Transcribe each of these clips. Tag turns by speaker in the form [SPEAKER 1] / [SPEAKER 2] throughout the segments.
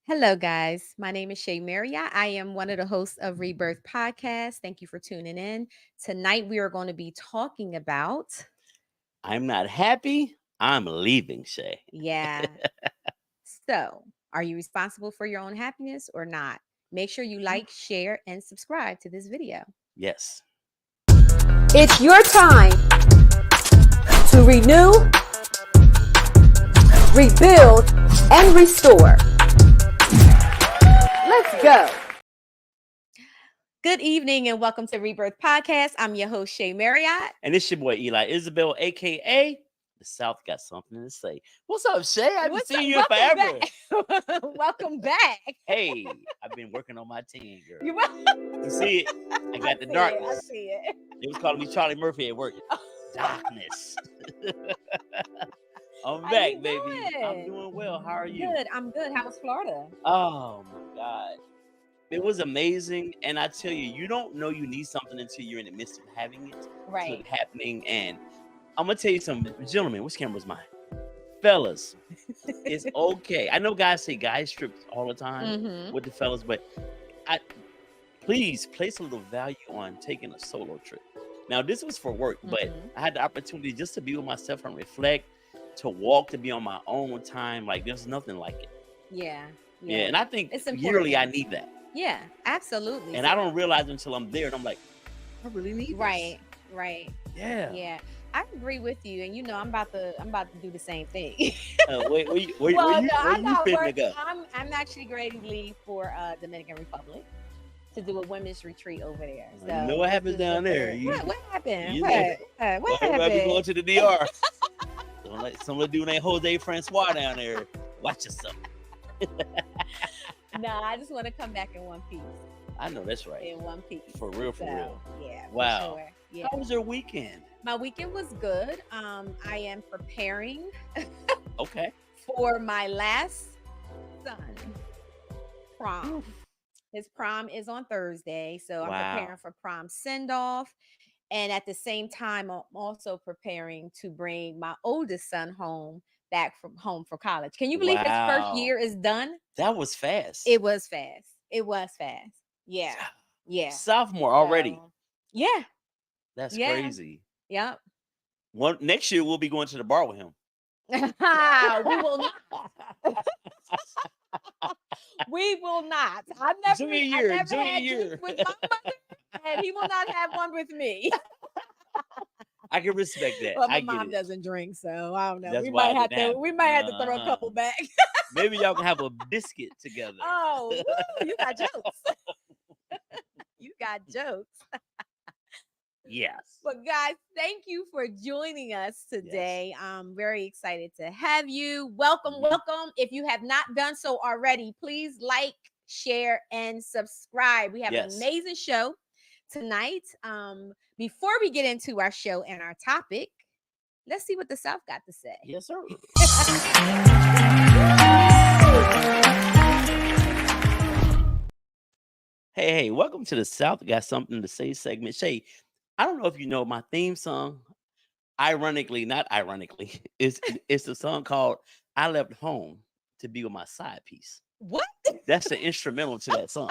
[SPEAKER 1] Hello, guys. My name is Shay Marriott. I am one of the hosts of Rebirth Podcast. Thank you for tuning in. Tonight, we are going to be talking about,
[SPEAKER 2] I'm not happy. I'm leaving, Shay.
[SPEAKER 1] yeah. So, are you responsible for your own happiness or not? Make sure you like, share, and subscribe to this video.
[SPEAKER 2] Yes.
[SPEAKER 1] It's your time to renew, rebuild, and restore. Let's go. Good evening and welcome to Rebirth Podcast. I'm your host, Shay Marriott.
[SPEAKER 2] And it's your boy Eli Isabel, aka the South got something to say. What's up, Shay? I haven't
[SPEAKER 1] What's up?
[SPEAKER 2] seen you in forever.
[SPEAKER 1] Back. Welcome back.
[SPEAKER 2] Hey, I've been working on my team, girl.
[SPEAKER 1] You
[SPEAKER 2] You see it? I got the darkness.
[SPEAKER 1] I see it.
[SPEAKER 2] They was calling me Charlie Murphy at work. Darkness. I'm
[SPEAKER 1] How
[SPEAKER 2] back,
[SPEAKER 1] you
[SPEAKER 2] baby. I'm
[SPEAKER 1] doing?
[SPEAKER 2] doing well. How are you?
[SPEAKER 1] Good. I'm good. How was Florida?
[SPEAKER 2] Oh my God. It was amazing. And I tell you, you don't know you need something until you're in the midst of having it.
[SPEAKER 1] Right.
[SPEAKER 2] It's happening. And I'm gonna tell you something, gentlemen. Which camera's mine? Fellas, it's okay. I know guys say guys trip all the time with the fellas, but please place a little value on taking a solo trip. Now, this was for work, but I had the opportunity just to be with myself and reflect, to walk, to be on my own time. Like, there's nothing like it.
[SPEAKER 1] Yeah.
[SPEAKER 2] Yeah, and I think
[SPEAKER 1] It's
[SPEAKER 2] yearly I
[SPEAKER 1] important.
[SPEAKER 2] need that.
[SPEAKER 1] Yeah, absolutely.
[SPEAKER 2] And I don't realize until I'm there, and I'm like, I really need this.
[SPEAKER 1] Right.
[SPEAKER 2] Yeah.
[SPEAKER 1] Yeah. I agree with you, and I'm about to do the same thing.
[SPEAKER 2] Where
[SPEAKER 1] Well,
[SPEAKER 2] you
[SPEAKER 1] no, I got
[SPEAKER 2] finna
[SPEAKER 1] work.
[SPEAKER 2] go?
[SPEAKER 1] I'm actually ready to leave for Dominican Republic to do a women's retreat over there. So
[SPEAKER 2] You know what happens down there?
[SPEAKER 1] What happened?
[SPEAKER 2] you know-
[SPEAKER 1] What
[SPEAKER 2] Everybody be
[SPEAKER 1] happened?
[SPEAKER 2] going to the DR. Don't let some of the dude named Jose Francois down there. Watch yourself.
[SPEAKER 1] No, I just want to come back in one piece.
[SPEAKER 2] I know that's right.
[SPEAKER 1] In one piece.
[SPEAKER 2] For real, for
[SPEAKER 1] So,
[SPEAKER 2] real.
[SPEAKER 1] yeah. For
[SPEAKER 2] Wow.
[SPEAKER 1] sure. Yeah.
[SPEAKER 2] How was your weekend?
[SPEAKER 1] My weekend was good. I am preparing
[SPEAKER 2] Okay.
[SPEAKER 1] for my last son prom. His prom is on Thursday, so I'm
[SPEAKER 2] Wow.
[SPEAKER 1] preparing for prom send off. And at the same time, I'm also preparing to bring my oldest son back from home for college. Can you believe his first
[SPEAKER 2] Wow.
[SPEAKER 1] year is done?
[SPEAKER 2] That was fast.
[SPEAKER 1] It was fast. It was fast. Yeah. Yeah.
[SPEAKER 2] Sophomore already.
[SPEAKER 1] So, yeah.
[SPEAKER 2] That's
[SPEAKER 1] Yeah.
[SPEAKER 2] crazy.
[SPEAKER 1] Yep.
[SPEAKER 2] Next year we'll be going to the bar with him.
[SPEAKER 1] We will not. We will not. I never had drinks with my mother, and he will not have one with me.
[SPEAKER 2] I can respect that.
[SPEAKER 1] Well, my
[SPEAKER 2] I get
[SPEAKER 1] mom
[SPEAKER 2] it.
[SPEAKER 1] doesn't drink, so I don't know.
[SPEAKER 2] That's
[SPEAKER 1] We
[SPEAKER 2] why
[SPEAKER 1] might
[SPEAKER 2] it
[SPEAKER 1] have
[SPEAKER 2] didn't
[SPEAKER 1] to.
[SPEAKER 2] happen.
[SPEAKER 1] We might have to throw a couple back.
[SPEAKER 2] Maybe y'all can have a biscuit together.
[SPEAKER 1] Oh, woo, you got jokes. You got jokes.
[SPEAKER 2] Yes.
[SPEAKER 1] But guys, thank you for joining us today. I'm very excited to have you. Welcome. If you have not done so already, please like, share, and subscribe. We have an amazing show tonight. Before we get into our show and our topic, let's see what the South got to say.
[SPEAKER 2] Yes, sir. Hey, welcome to the South Got Something to Say segment. Shay, I don't know if you know my theme song. Ironically, not ironically, it's a song called I Left Home to Be With My Side Piece.
[SPEAKER 1] What?
[SPEAKER 2] That's the instrumental to that song.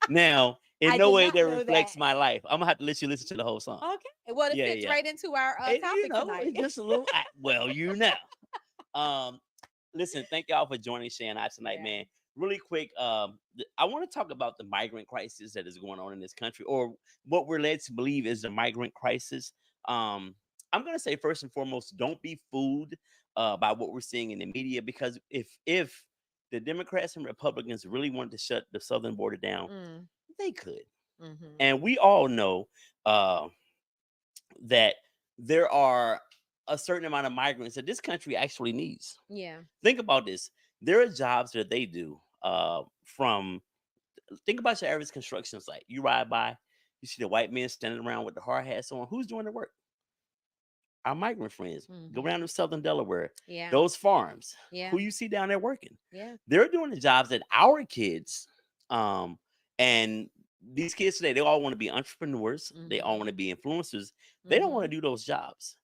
[SPEAKER 2] Now, in
[SPEAKER 1] I
[SPEAKER 2] no
[SPEAKER 1] did
[SPEAKER 2] way
[SPEAKER 1] not
[SPEAKER 2] that
[SPEAKER 1] know
[SPEAKER 2] reflects
[SPEAKER 1] that.
[SPEAKER 2] my life. I'm gonna have to let you listen to the whole song.
[SPEAKER 1] Okay. Well, it fits right into our
[SPEAKER 2] And,
[SPEAKER 1] topic tonight.
[SPEAKER 2] it's just a little. Well, listen, thank y'all for joining Shay and I tonight, man. Really quick, I want to talk about the migrant crisis that is going on in this country, or what we're led to believe is the migrant crisis. I'm gonna say first and foremost, don't be fooled by what we're seeing in the media, because if the Democrats and Republicans really wanted to shut the southern border down, they could. And we all know that there are a certain amount of migrants that this country actually needs.
[SPEAKER 1] Yeah.
[SPEAKER 2] Think about this. There are jobs that they do think about your average construction site. You ride by, you see the white men standing around with the hard hats on. Who's doing the work? Our migrant friends. Go around to southern Delaware.
[SPEAKER 1] Yeah.
[SPEAKER 2] Those farms.
[SPEAKER 1] Yeah.
[SPEAKER 2] Who you see down there working.
[SPEAKER 1] Yeah.
[SPEAKER 2] They're doing the jobs that our kids and these kids today, they all want to be entrepreneurs. They all want to be influencers. They don't want to do those jobs.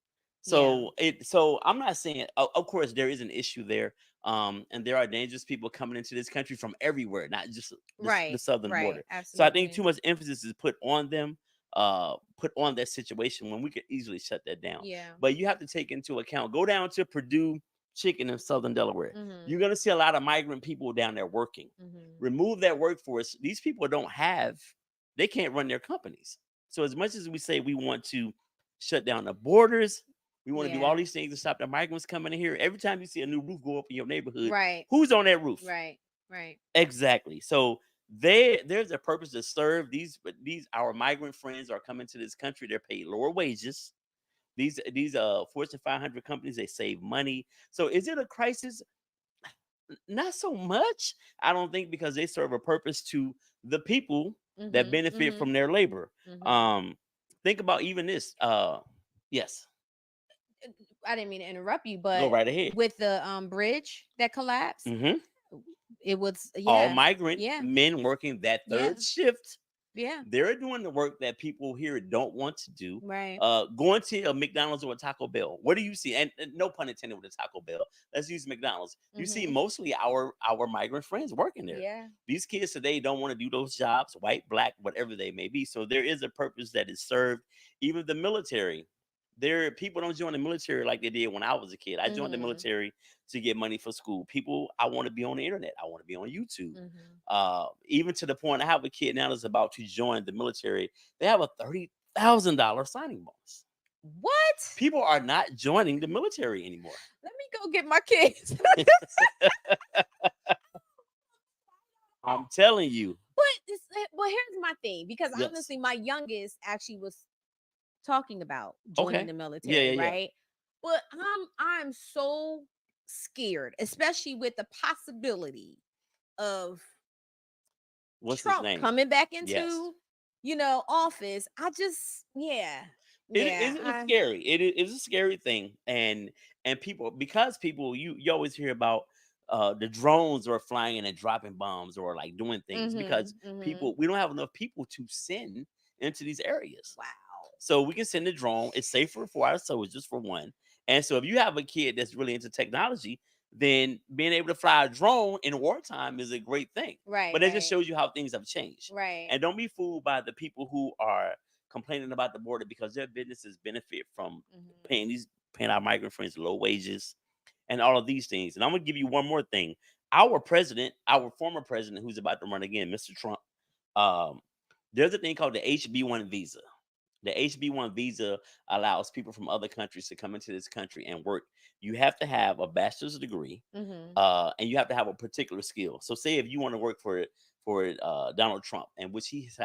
[SPEAKER 2] So I'm not saying, of course, there is an issue there. And there are dangerous people coming into this country from everywhere, not just the
[SPEAKER 1] Right.
[SPEAKER 2] southern
[SPEAKER 1] Right.
[SPEAKER 2] border. So I think
[SPEAKER 1] Absolutely.
[SPEAKER 2] too much emphasis is put on them, put on that situation when we could easily shut that down.
[SPEAKER 1] Yeah.
[SPEAKER 2] But you have to take into account, go down to Purdue Chicken in southern Delaware. You're
[SPEAKER 1] Mm-hmm.
[SPEAKER 2] gonna see a lot of migrant people down there working.
[SPEAKER 1] Mm-hmm.
[SPEAKER 2] Remove that workforce. These people they can't run their companies. So as much as we say we want to shut down the borders, we want to do all
[SPEAKER 1] Yeah.
[SPEAKER 2] these things to stop the migrants coming in here. Every time you see a new roof go up in your neighborhood,
[SPEAKER 1] Right.
[SPEAKER 2] who's on that roof?
[SPEAKER 1] Right. Right.
[SPEAKER 2] Exactly. So there's a purpose to serve these our migrant friends are coming to this country. They're paid lower wages. These Fortune 500 companies, they save money. So is it a crisis? Not so much. I don't think, because they serve a purpose to the people that
[SPEAKER 1] Mm-hmm.
[SPEAKER 2] benefit
[SPEAKER 1] Mm-hmm.
[SPEAKER 2] from their labor.
[SPEAKER 1] Mm-hmm.
[SPEAKER 2] Um, think about even this. Yes,
[SPEAKER 1] I didn't mean to interrupt you,
[SPEAKER 2] go
[SPEAKER 1] but
[SPEAKER 2] right ahead.
[SPEAKER 1] with the bridge that collapsed,
[SPEAKER 2] Hmm.
[SPEAKER 1] it was
[SPEAKER 2] All
[SPEAKER 1] yeah,
[SPEAKER 2] migrant
[SPEAKER 1] yeah,
[SPEAKER 2] men working that
[SPEAKER 1] yeah,
[SPEAKER 2] third shift.
[SPEAKER 1] yeah.
[SPEAKER 2] They're doing the work that people here don't want to do.
[SPEAKER 1] Right.
[SPEAKER 2] Going to a McDonald's or a Taco Bell. What do you see? And no pun intended with the Taco Bell. Let's use McDonald's. You see
[SPEAKER 1] Mm-hmm.
[SPEAKER 2] mostly our migrant friends working there.
[SPEAKER 1] Yeah.
[SPEAKER 2] These kids today don't want to do those jobs, white, black, whatever they may be. So there is a purpose that is served. Even the military. There, people don't join the military like they did when I was a kid. I joined the
[SPEAKER 1] Mm-hmm.
[SPEAKER 2] military to get money for school. People, I want to be on the internet. I want to be on YouTube.
[SPEAKER 1] Mm-hmm.
[SPEAKER 2] Even to the point, I have a kid now that's about to join the military. They have a $30,000 signing bonus.
[SPEAKER 1] What?
[SPEAKER 2] People are not joining the military anymore.
[SPEAKER 1] Let me go get my kids.
[SPEAKER 2] I'm telling you.
[SPEAKER 1] Well, here's my thing, because
[SPEAKER 2] Yes.
[SPEAKER 1] honestly, my youngest actually was talking about joining
[SPEAKER 2] Okay.
[SPEAKER 1] the
[SPEAKER 2] Yeah,
[SPEAKER 1] military,
[SPEAKER 2] yeah, yeah.
[SPEAKER 1] right? But I'm so scared, especially with the possibility of
[SPEAKER 2] What's his
[SPEAKER 1] Trump
[SPEAKER 2] name?
[SPEAKER 1] coming back
[SPEAKER 2] Yes.
[SPEAKER 1] into, office. I just, yeah,
[SPEAKER 2] It's scary. It is a scary thing, and people, because people, you always hear about the drones are flying in and dropping bombs or like doing things, because
[SPEAKER 1] Mm-hmm, mm-hmm.
[SPEAKER 2] people, we don't have enough people to send into these areas.
[SPEAKER 1] Wow.
[SPEAKER 2] So we can send a drone. It's safer for our soldiers, for one. And so if you have a kid that's really into technology, then being able to fly a drone in wartime is a great thing.
[SPEAKER 1] Right,
[SPEAKER 2] But it just
[SPEAKER 1] right,
[SPEAKER 2] shows you how things have changed.
[SPEAKER 1] right.
[SPEAKER 2] And don't be fooled by the people who are complaining about the border, because their businesses benefit from
[SPEAKER 1] Mm-hmm.
[SPEAKER 2] paying our migrant friends low wages and all of these things. And I'm gonna give you one more thing. Our president, our former president, who's about to run again, Mr. Trump, um, there's a thing called the HB1 visa. The HB1 visa allows people from other countries to come into this country and work. You have to have a bachelor's degree,
[SPEAKER 1] Mm-hmm.
[SPEAKER 2] and you have to have a particular skill. So, say if you want to work for Donald Trump, and which he's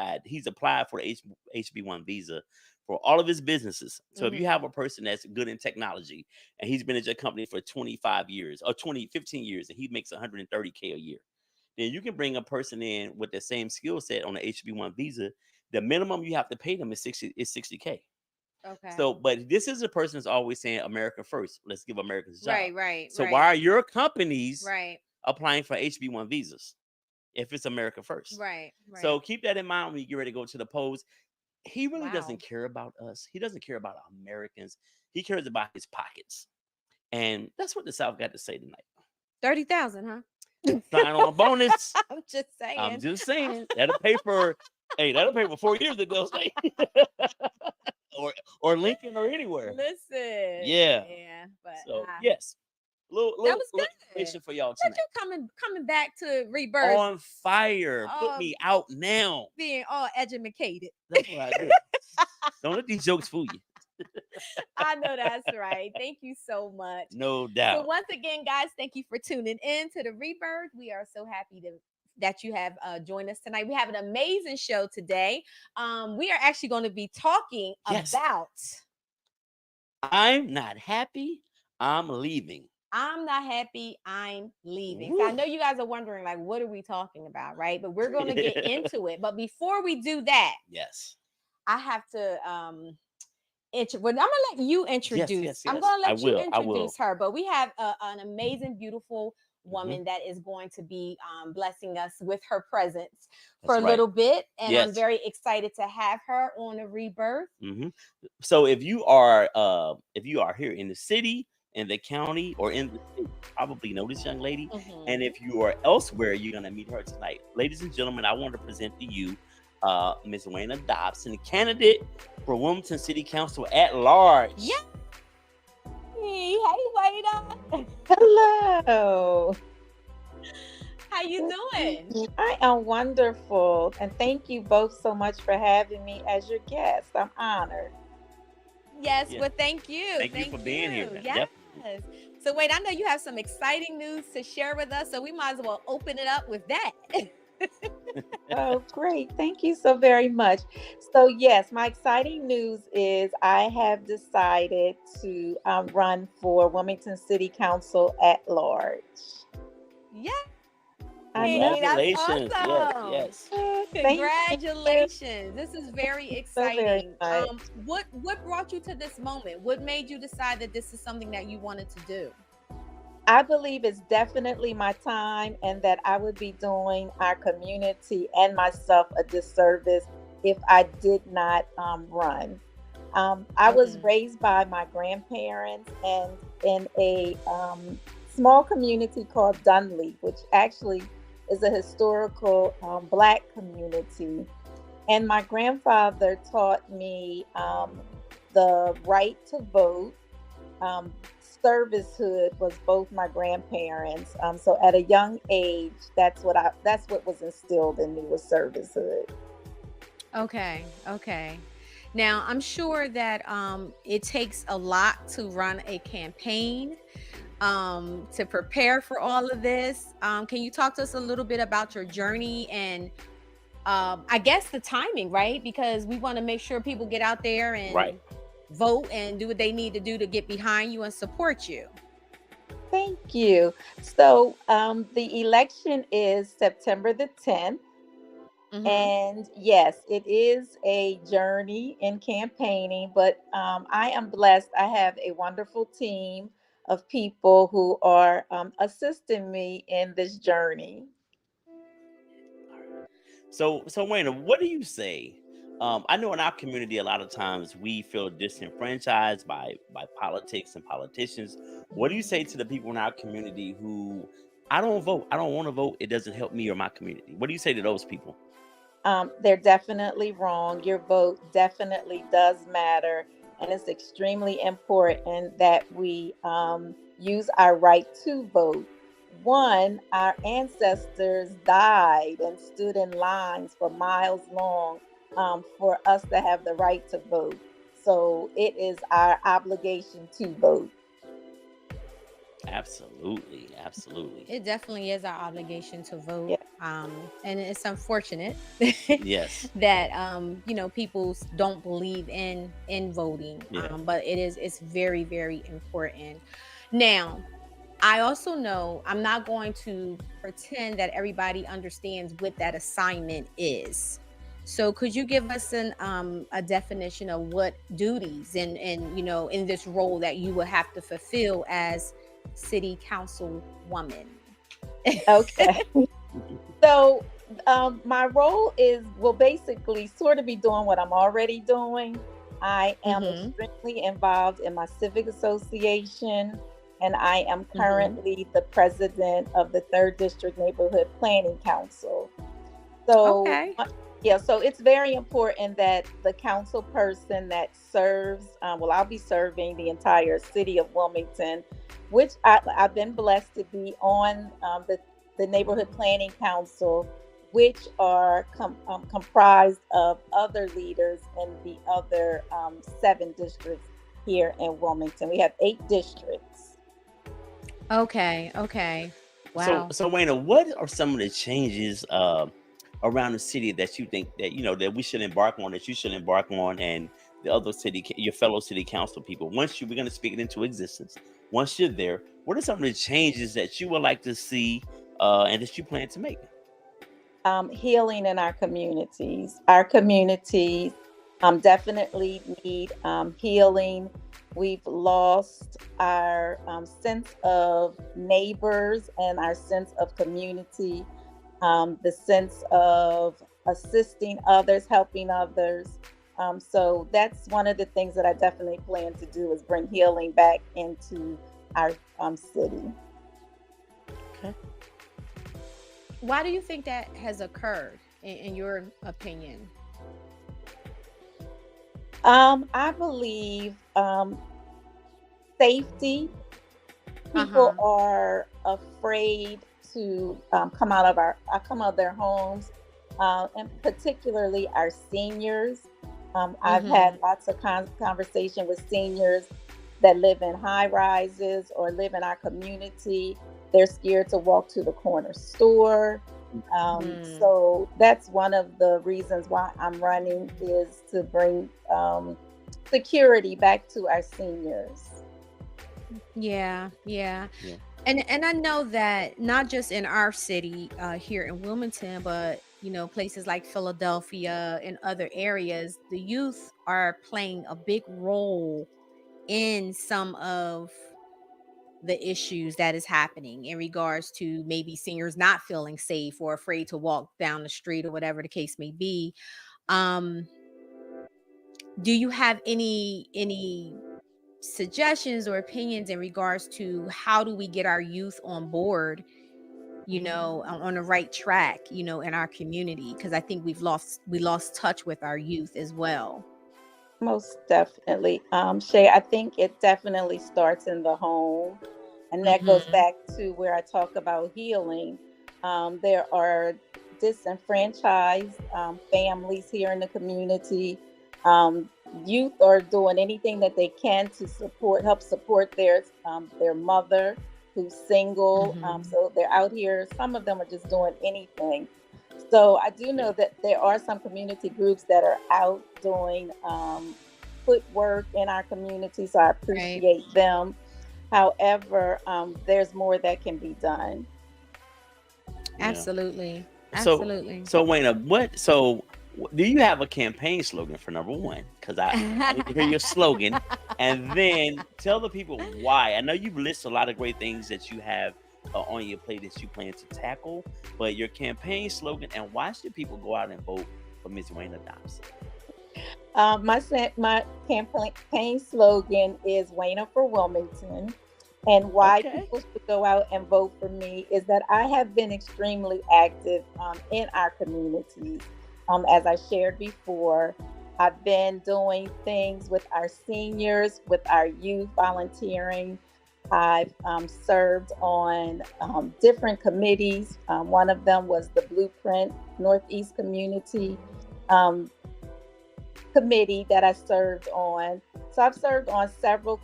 [SPEAKER 2] applied for the HB1 visa for all of his businesses. So, if you
[SPEAKER 1] Mm-hmm.
[SPEAKER 2] have a person that's good in technology and he's been at your company for 25 years or 15 years, and he makes 130K a year, then you can bring a person in with the same skill set on the HB1 visa. The minimum you have to pay them is 60K.
[SPEAKER 1] Okay.
[SPEAKER 2] So, but this is a person that's always saying America first. Let's give Americans a job.
[SPEAKER 1] Right, right,
[SPEAKER 2] So why
[SPEAKER 1] right,
[SPEAKER 2] are your companies
[SPEAKER 1] right,
[SPEAKER 2] applying for HB1 visas if it's America first?
[SPEAKER 1] right,
[SPEAKER 2] So
[SPEAKER 1] right.
[SPEAKER 2] keep that in mind when you get ready to go to the polls. He really
[SPEAKER 1] Wow.
[SPEAKER 2] doesn't care about us. He doesn't care about Americans. He cares about his pockets. And that's what the South got to say tonight.
[SPEAKER 1] 30,000, huh?
[SPEAKER 2] Sign on bonus.
[SPEAKER 1] I'm just
[SPEAKER 2] I'm
[SPEAKER 1] saying.
[SPEAKER 2] just saying. That'll pay for, hey, that'll pay for 4 years ago. Say. or Lincoln or anywhere.
[SPEAKER 1] Listen.
[SPEAKER 2] Yeah.
[SPEAKER 1] Yeah, but
[SPEAKER 2] So yes. Little,
[SPEAKER 1] that
[SPEAKER 2] little,
[SPEAKER 1] was
[SPEAKER 2] little
[SPEAKER 1] good.
[SPEAKER 2] information for y'all
[SPEAKER 1] Look,
[SPEAKER 2] tonight.
[SPEAKER 1] you coming back to Rebirth,
[SPEAKER 2] On fire. Put me out now.
[SPEAKER 1] being all educated.
[SPEAKER 2] That's what I do. Don't let these jokes fool you.
[SPEAKER 1] I know that's right. Thank you so much.
[SPEAKER 2] No
[SPEAKER 1] So
[SPEAKER 2] doubt.
[SPEAKER 1] once again, guys, thank you for tuning in to the Rebirth. We are so happy that you have joined us tonight. We have an amazing show today. We are actually going to be talking
[SPEAKER 2] Yes.
[SPEAKER 1] about
[SPEAKER 2] I'm not happy. I'm leaving.
[SPEAKER 1] I'm not happy, I'm leaving. So I know you guys are wondering, like, what are we talking about, right? But we're going to get into it. But before we do that,
[SPEAKER 2] Yes.
[SPEAKER 1] I have to Well, I'm gonna let you
[SPEAKER 2] Yes,
[SPEAKER 1] introduce.
[SPEAKER 2] yes,
[SPEAKER 1] I'm
[SPEAKER 2] yes.
[SPEAKER 1] gonna
[SPEAKER 2] I
[SPEAKER 1] let you
[SPEAKER 2] will. I will.
[SPEAKER 1] introduce her, but we have an amazing, beautiful
[SPEAKER 2] Hmm.
[SPEAKER 1] woman that is going to be blessing us with her presence for
[SPEAKER 2] That's
[SPEAKER 1] a
[SPEAKER 2] right.
[SPEAKER 1] little bit, and I'm
[SPEAKER 2] Yes.
[SPEAKER 1] very excited to have her on the Rebirth.
[SPEAKER 2] Hmm. So if you are here in the city, in the county, or in the state, you probably know this young lady. And
[SPEAKER 1] Mhm.
[SPEAKER 2] if you are elsewhere, you're gonna meet her tonight. Ladies and gentlemen, I want to present to you Miss Wayna Dobson, candidate for Wilmington City Council at
[SPEAKER 1] Yeah.
[SPEAKER 2] large.
[SPEAKER 1] Hey, Wada.
[SPEAKER 3] Hello.
[SPEAKER 1] How you
[SPEAKER 3] Good
[SPEAKER 1] doing?
[SPEAKER 3] evening. I am wonderful. And thank you both so much for having me as your guest. I'm honored.
[SPEAKER 1] Yes.
[SPEAKER 2] Yes.
[SPEAKER 1] Well, thank you.
[SPEAKER 2] Thank you for
[SPEAKER 1] Thank
[SPEAKER 2] being here.
[SPEAKER 1] you. Yes.
[SPEAKER 2] Definitely.
[SPEAKER 1] So wait, I know you have some exciting news to share with us, so we might as well open it up with that.
[SPEAKER 3] Oh, great. Thank you so very much. So, yes, my exciting news is I have decided to run for Wilmington City Council at large.
[SPEAKER 1] Yay,
[SPEAKER 3] I know.
[SPEAKER 1] that's
[SPEAKER 2] Congratulations. Yes,
[SPEAKER 1] awesome.
[SPEAKER 2] yes.
[SPEAKER 3] Thank you
[SPEAKER 1] Congratulations. This is very
[SPEAKER 3] so very
[SPEAKER 1] exciting.
[SPEAKER 3] much.
[SPEAKER 1] What brought you to this moment? What made you decide that this is something that you wanted to do?
[SPEAKER 3] I believe it's definitely my time and that I would be doing our community and myself a disservice if I did not run. I was
[SPEAKER 1] Mm.
[SPEAKER 3] raised by my grandparents and in a small community called Dunleavy, which actually is a historical Black community. And my grandfather taught me the right to vote. um, Servicehood was both my grandparents. So at a young age, that's what was instilled in me was servicehood.
[SPEAKER 1] Okay, okay. Now, I'm sure that it takes a lot to run a campaign, to prepare for all of this. Can you talk to us a little bit about your journey and I guess the timing, right? Because we want to make sure people get out there
[SPEAKER 2] Right.
[SPEAKER 1] and vote and do what they need to do to get behind you and support you.
[SPEAKER 3] Thank you. So the election is September the 10th.
[SPEAKER 1] Hmm.
[SPEAKER 3] And yes, it is a journey in campaigning, but I am blessed. I have a wonderful team of people who are assisting me in this journey.
[SPEAKER 2] So Wayne, what do you say? I know in our community, a lot of times we feel disenfranchised by politics and politicians. What do you say to the people in our community who I don't vote, I don't want to vote, it doesn't help me or my community? What do you say to those people?
[SPEAKER 3] They're definitely wrong. Your vote definitely does matter. And it's extremely important that we use our right to vote. One, our ancestors died and stood in lines for miles long for us to have the right to vote. So it is our obligation to vote.
[SPEAKER 2] Absolutely, absolutely.
[SPEAKER 1] It definitely is our obligation to vote.
[SPEAKER 3] Yeah.
[SPEAKER 1] And it's unfortunate
[SPEAKER 2] Yes.
[SPEAKER 1] that people don't believe in voting.
[SPEAKER 2] Yeah.
[SPEAKER 1] But it's very, very important. Now, I also know I'm not going to pretend that everybody understands what that assignment is. So could you give us a definition of what duties and in this role that you will have to fulfill as city council woman?
[SPEAKER 3] Okay. So my role is will basically sort of be doing what I'm already doing. I am
[SPEAKER 1] Mhm.
[SPEAKER 3] extremely involved in my civic association, and I am
[SPEAKER 1] Mhm.
[SPEAKER 3] currently the president of the Third District Neighborhood Planning Council. So,
[SPEAKER 1] Okay.
[SPEAKER 3] yeah, so it's very important that the council person that serves, well, I'll be serving the entire city of Wilmington, which I've been blessed to be on the Neighborhood Planning Council, which are comprised of other leaders in the other 7 districts here in Wilmington. We have 8 districts.
[SPEAKER 1] Okay. Okay.
[SPEAKER 2] So,
[SPEAKER 1] Wow.
[SPEAKER 2] so Wayne, what are some of the changes around the city that you think that that we should embark on, that you should embark on, and the other your fellow city council people? We're going to speak it into existence. Once you're there, what are some of the changes that you would like to see and that you plan to make?
[SPEAKER 3] Healing in our communities. Our communities definitely need healing. We've lost our sense of neighbors and our sense of community, the sense of assisting others, helping others. So that's one of the things that I definitely plan to do is bring healing back into our city.
[SPEAKER 2] Okay.
[SPEAKER 1] Why do you think that has occurred, in your opinion?
[SPEAKER 3] I believe safety. People
[SPEAKER 1] Uh-huh.
[SPEAKER 3] are afraid to come out of their homes, and particularly our seniors. I've
[SPEAKER 1] Mm-hmm.
[SPEAKER 3] had lots of conversation with seniors that live in high rises or live in our community. They're scared to walk to the corner store.
[SPEAKER 1] Hmm.
[SPEAKER 3] So that's one of the reasons why I'm running is to bring security back to our seniors.
[SPEAKER 1] Yeah, yeah.
[SPEAKER 2] Yeah.
[SPEAKER 1] And I know that not just in our city, here in Wilmington, but places like Philadelphia and other areas, the youth are playing a big role in some of the issues that is happening in regards to maybe seniors not feeling safe or afraid to walk down the street or whatever the case may be. Um, do you have any suggestions or opinions in regards to how do we get our youth on board, on the right track, in our community? Because I think we lost touch with our youth as well.
[SPEAKER 3] Most definitely. Shay, I think it definitely starts in the home. And that goes
[SPEAKER 1] Hmm.
[SPEAKER 3] back to where I talk about healing. There are disenfranchised families here in the community. Um, Youth are doing anything that they can to help support their mother who's single.
[SPEAKER 1] Hmm.
[SPEAKER 3] So they're out here. Some of them are just doing anything. So I do
[SPEAKER 2] Yeah.
[SPEAKER 3] know that there are some community groups that are out doing footwork in our community. So I
[SPEAKER 1] Right.
[SPEAKER 3] appreciate them. However, there's more that can be done.
[SPEAKER 2] Yeah.
[SPEAKER 1] Absolutely.
[SPEAKER 2] So,
[SPEAKER 1] Absolutely.
[SPEAKER 2] so Wayne, do you have a campaign slogan for number one? Because I need to hear your slogan, and then tell the people why. I know you've listed a lot of great things that you have on your plate that you plan to tackle, but your campaign slogan and why should people go out and vote for Miss Wayne Dobson?
[SPEAKER 3] My campaign slogan is Wayner for Wilmington. And why
[SPEAKER 2] Okay.
[SPEAKER 3] people should go out and vote for me is that I have been extremely active in our communities. As I shared before, I've been doing things with our seniors, with our youth, volunteering. I've served on different committees. One of them was the Blueprint Northeast Community um, Committee that I served on. So I've served on several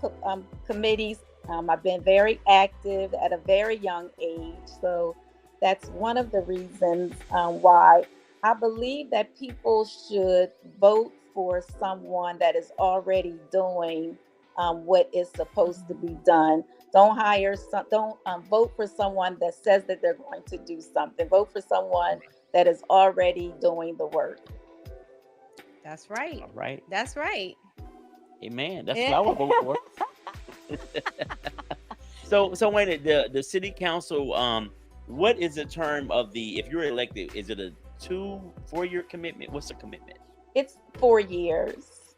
[SPEAKER 3] committees. I've been very active at a very young age. So that's one of the reasons why I believe that people should vote for someone that is already doing what is supposed to be done. Don't vote for someone that says that they're going to do something. Vote for someone that is already doing the work.
[SPEAKER 1] That's right.
[SPEAKER 2] All right.
[SPEAKER 1] That's right.
[SPEAKER 2] Amen. That's what
[SPEAKER 1] Yeah.
[SPEAKER 2] I would vote for. So Wayne, the city council, what is the term of the if you're elected? Is it a 4 year commitment? What's the commitment?
[SPEAKER 3] It's 4 years.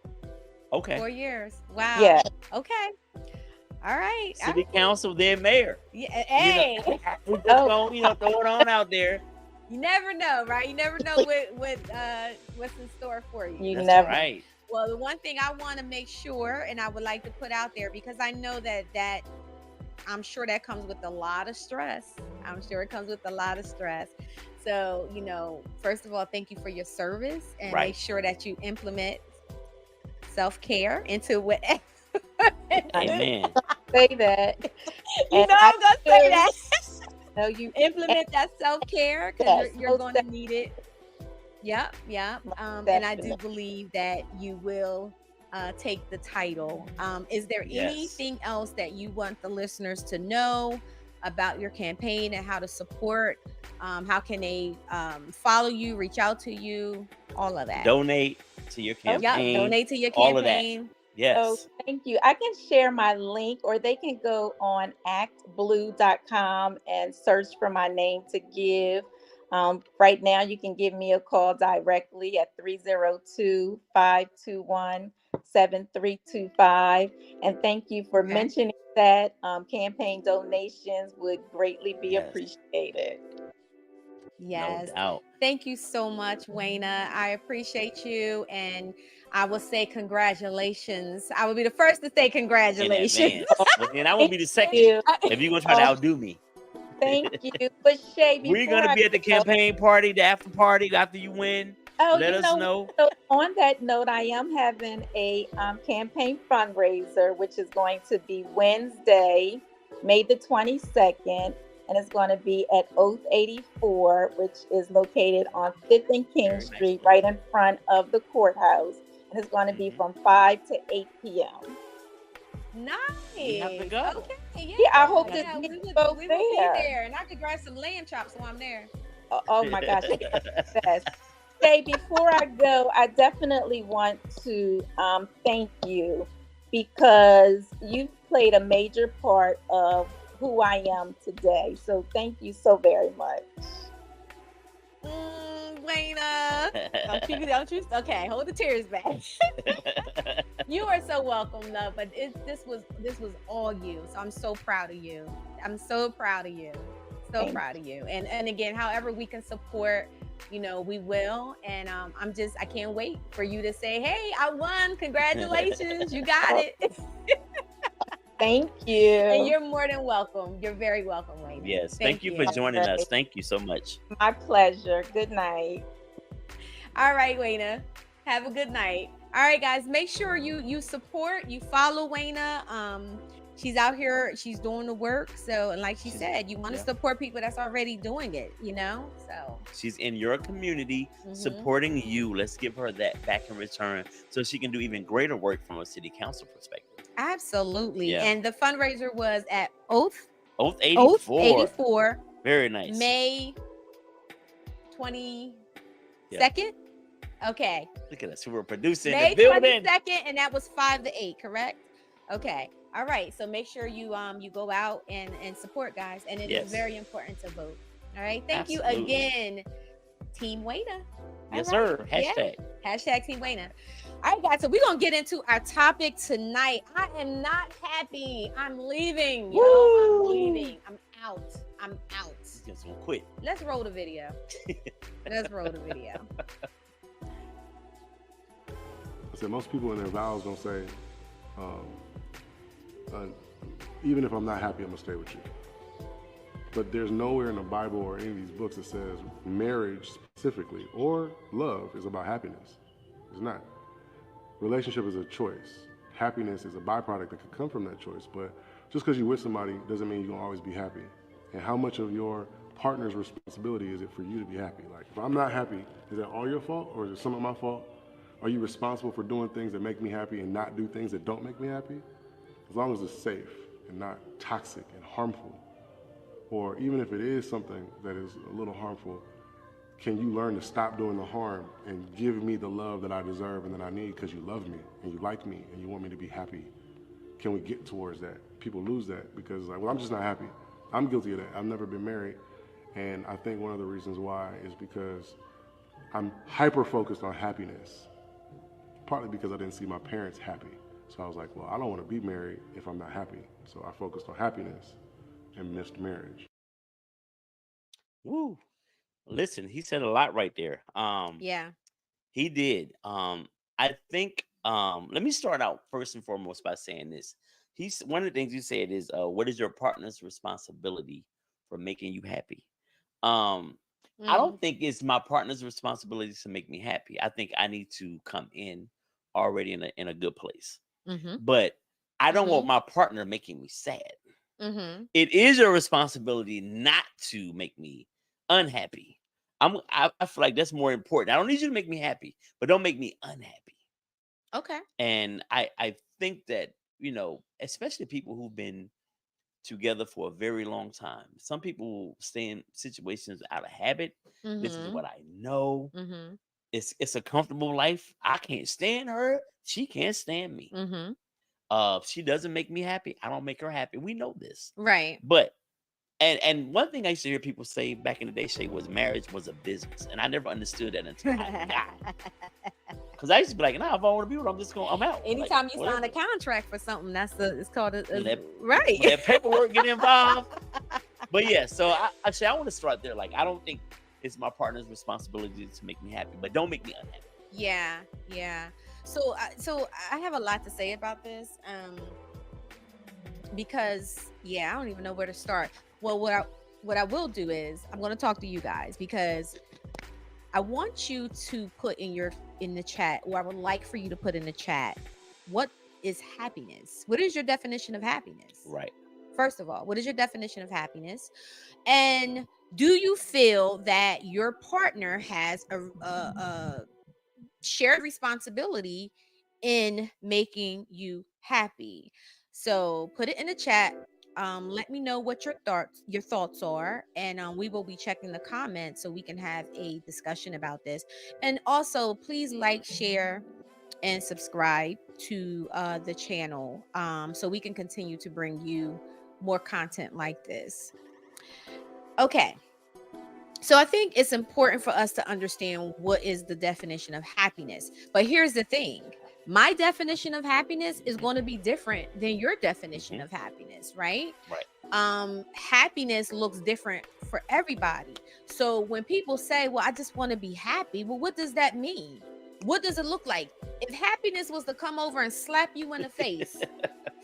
[SPEAKER 2] Okay.
[SPEAKER 1] 4 years. Wow.
[SPEAKER 3] Yeah.
[SPEAKER 1] Okay. All right. All
[SPEAKER 2] City
[SPEAKER 1] right.
[SPEAKER 2] council, then mayor.
[SPEAKER 1] Yeah.
[SPEAKER 2] You know,
[SPEAKER 1] Hey,
[SPEAKER 2] we just
[SPEAKER 3] Oh,
[SPEAKER 2] gonna throw it on out there.
[SPEAKER 1] you never know, right? You never know what's in store for you.
[SPEAKER 3] you
[SPEAKER 2] That's
[SPEAKER 3] never.
[SPEAKER 2] right.
[SPEAKER 1] Well, the one thing I want to make sure, and I would like to put out there, because I know that I'm sure that comes with a lot of stress. I'm sure it comes with a lot of stress. So, first of all, thank you for your service, and make
[SPEAKER 2] Right.
[SPEAKER 1] sure that you implement self-care into whatever.
[SPEAKER 3] I
[SPEAKER 2] Amen.
[SPEAKER 3] say that,
[SPEAKER 1] You
[SPEAKER 3] and
[SPEAKER 1] know
[SPEAKER 3] I
[SPEAKER 1] I'm gonna say
[SPEAKER 3] do.
[SPEAKER 1] that.
[SPEAKER 3] Know you.
[SPEAKER 1] Implement that self-care because
[SPEAKER 3] Yes,
[SPEAKER 1] you're
[SPEAKER 3] most
[SPEAKER 1] going to need it. Yep, yep. And I do
[SPEAKER 3] definitely.
[SPEAKER 1] believe that you will take the title. Is there
[SPEAKER 2] Yes.
[SPEAKER 1] anything else that you want the listeners to know about your campaign and how to support? How can they follow you, reach out to you, all of that?
[SPEAKER 2] Donate. to your
[SPEAKER 3] Okay.
[SPEAKER 1] Yep,
[SPEAKER 2] campaign,
[SPEAKER 1] donate to your
[SPEAKER 2] all of that.
[SPEAKER 1] campaign.
[SPEAKER 3] Oh,
[SPEAKER 2] Yes.
[SPEAKER 3] thank you. I can share my link, or they can go on actblue.com and search for my name to give. Right now, you can give me a call directly at 302-521-7325. And thank you for
[SPEAKER 1] Okay.
[SPEAKER 3] mentioning that. Campaign donations would greatly be
[SPEAKER 2] Yes.
[SPEAKER 3] appreciated.
[SPEAKER 2] No
[SPEAKER 1] Yes.
[SPEAKER 2] doubt.
[SPEAKER 1] Thank you so much, Wayna. I appreciate you. And I will say congratulations. I will be the first to say
[SPEAKER 2] In
[SPEAKER 1] congratulations.
[SPEAKER 2] advance. Well, and I will
[SPEAKER 3] Thank
[SPEAKER 2] be the second
[SPEAKER 3] you.
[SPEAKER 2] if you're gonna try to
[SPEAKER 3] Oh,
[SPEAKER 2] outdo me.
[SPEAKER 3] thank you. But Shay,
[SPEAKER 2] We're
[SPEAKER 3] before
[SPEAKER 2] gonna
[SPEAKER 3] I
[SPEAKER 2] be at the
[SPEAKER 3] go,
[SPEAKER 2] campaign party, the after party after you win.
[SPEAKER 3] oh,
[SPEAKER 2] Let
[SPEAKER 3] you
[SPEAKER 2] us
[SPEAKER 3] know,
[SPEAKER 2] know.
[SPEAKER 3] so on that note, I am having a campaign fundraiser, which is going to be Wednesday, May the 22nd, and it's going to be at Oath 84, which is located on 5th and King
[SPEAKER 2] Very nice
[SPEAKER 3] Street,
[SPEAKER 2] place.
[SPEAKER 3] right in front of the courthouse. And it's going to be
[SPEAKER 2] Mhm.
[SPEAKER 3] from 5 to 8 p.m.
[SPEAKER 1] Nice.
[SPEAKER 2] We have to go.
[SPEAKER 1] Okay. Yeah.
[SPEAKER 3] Yeah, I hope to
[SPEAKER 1] Yeah,
[SPEAKER 3] see
[SPEAKER 1] we
[SPEAKER 3] you
[SPEAKER 1] would,
[SPEAKER 3] both
[SPEAKER 1] we will be
[SPEAKER 3] there.
[SPEAKER 1] there. And I could grab some lamb chops while I'm there.
[SPEAKER 3] Oh my gosh, you are the best. Shay, before I go, I definitely want to thank you because you've played a major part of who I am today. So thank you so very much.
[SPEAKER 1] Wayna. Don't you? Okay, hold the tears back. You are so welcome, love. But this was all you. So I'm so proud of you. I'm so proud of you. So
[SPEAKER 3] Thank
[SPEAKER 1] proud of you. And again, however we can support, we will. And I can't wait for you to say, hey, I won. Congratulations. You got it.
[SPEAKER 3] Thank
[SPEAKER 1] And
[SPEAKER 3] you.
[SPEAKER 1] you're more than welcome. You're very welcome, Wayne.
[SPEAKER 2] Yes. Thank you for joining us. Thank you so much.
[SPEAKER 3] My pleasure. Good night.
[SPEAKER 1] All right, Wayna. Have a good night. All right, guys. Make sure you support, you follow Wayna. She's out here, she's doing the work. So, and like she said, you want to support people that's already doing it, So
[SPEAKER 2] she's in your community supporting you. Let's give her that back in return so she can do even greater work from a city council perspective.
[SPEAKER 1] Absolutely.
[SPEAKER 2] Yeah.
[SPEAKER 1] And the fundraiser was at Oath
[SPEAKER 2] 84.
[SPEAKER 1] 84.
[SPEAKER 2] Very nice.
[SPEAKER 1] May 22nd. Okay.
[SPEAKER 2] Look at us. We were producing
[SPEAKER 1] May
[SPEAKER 2] the building.
[SPEAKER 1] 22nd, and that was 5 to 8, correct? Okay. All right. So make sure you go out and support, guys. And it is very important to vote. All right. Thank you again, Team Wayna.
[SPEAKER 2] Yes, sir. Hashtag.
[SPEAKER 1] Yeah. Hashtag Team Wayna. All right, guys. So we're gonna get into our topic tonight. I am not happy. I'm leaving. I'm leaving. I'm out.
[SPEAKER 2] Just gonna quit.
[SPEAKER 1] Let's roll the video. Let's roll the video.
[SPEAKER 4] I said most people in their vows don't say, even if I'm not happy, I'm gonna stay with you. But there's nowhere in the Bible or any of these books that says marriage specifically or love is about happiness. It's not. Relationship is a choice. Happiness is a byproduct that could come from that choice. But just because you're with somebody doesn't mean you're gonna always be happy. And how much of your partner's responsibility is it for you to be happy? Like, if I'm not happy, is that all your fault or is it some of my fault? Are you responsible for doing things that make me happy and not do things that don't make me happy? As long as it's safe and not toxic and harmful, or even if it is something that is a little harmful, can you learn to stop doing the harm and give me the love that I deserve and that I need because you love me and you like me and you want me to be happy? Can we get towards that? People lose that because, like, well, I'm just not happy. I'm guilty of that. I've never been married. And I think one of the reasons why is because I'm hyper-focused on happiness, partly because I didn't see my parents happy. So I was like, well, I don't want to be married if I'm not happy. So I focused on happiness and missed marriage.
[SPEAKER 2] Woo. Listen, he said a lot right there.
[SPEAKER 1] Yeah.
[SPEAKER 2] He did. I think let me start out first and foremost by saying this. He's one of the things you said is what is your partner's responsibility for making you happy? I don't think it's my partner's responsibility to make me happy. I think I need to come in already in a good place. But I don't want my partner making me sad. It is your responsibility not to make me unhappy. I feel like that's more important. I don't need you to make me happy, but don't make me unhappy.
[SPEAKER 1] Okay.
[SPEAKER 2] And I think that, especially people who've been together for a very long time. Some people stay in situations out of habit. This is what I know. it's a comfortable life. I can't stand her. She can't stand me.
[SPEAKER 1] Mm-hmm.
[SPEAKER 2] She doesn't make me happy. I don't make her happy. We know this.
[SPEAKER 1] Right.
[SPEAKER 2] But and one thing I used to hear people say back in the day was marriage was a business, and I never understood that until I got. Because I used to be like, nah, if I want to be with her, I'm out.
[SPEAKER 1] Anytime
[SPEAKER 2] like,
[SPEAKER 1] you
[SPEAKER 2] whatever.
[SPEAKER 1] sign a contract for something, it's called a
[SPEAKER 2] When
[SPEAKER 1] right.
[SPEAKER 2] that paperwork get involved. But yeah, so I want to start there. Like, I don't think it's my partner's responsibility to make me happy, but don't make me unhappy.
[SPEAKER 1] Yeah. So I have a lot to say about this, because I don't even know where to start. Well, what I will do is I'm going to talk to you guys, because I want you to put in the chat, or I would like for you to put in the chat, what is happiness? What is your definition of happiness?
[SPEAKER 2] Right.
[SPEAKER 1] First of all, what is your definition of happiness? And do you feel that your partner has a shared responsibility in making you happy? So put it in the chat. Let me know what your thoughts are, and we will be checking the comments so we can have a discussion about this. And also, please like, share, and subscribe to the channel, so we can continue to bring you more content like this. Okay. So I think it's important for us to understand what is the definition of happiness. But here's the thing. My definition of happiness is going to be different than your definition of happiness, right?
[SPEAKER 2] Right.
[SPEAKER 1] Happiness looks different for everybody. So when people say, well, I just want to be happy, well, what does that mean? What does it look like? If happiness was to come over and slap you in the face,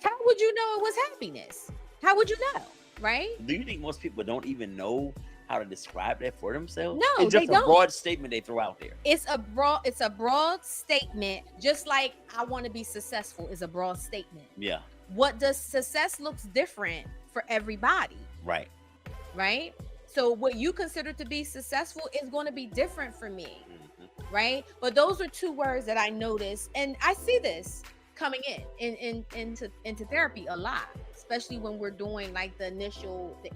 [SPEAKER 1] how would you know it was happiness? How would you know? Right?
[SPEAKER 2] Do you think most people don't even know how to describe that for themselves?
[SPEAKER 1] No,
[SPEAKER 2] it's just
[SPEAKER 1] they
[SPEAKER 2] a
[SPEAKER 1] don't.
[SPEAKER 2] broad statement they throw out there.
[SPEAKER 1] It's a broad statement, just like I want to be successful is a broad statement.
[SPEAKER 2] Yeah.
[SPEAKER 1] What does success looks different for everybody.
[SPEAKER 2] Right.
[SPEAKER 1] Right? So what you consider to be successful is going to be different for me.
[SPEAKER 2] Mm-hmm.
[SPEAKER 1] Right? But those are two words that I notice, and I see this coming into therapy a lot, especially when we're doing like the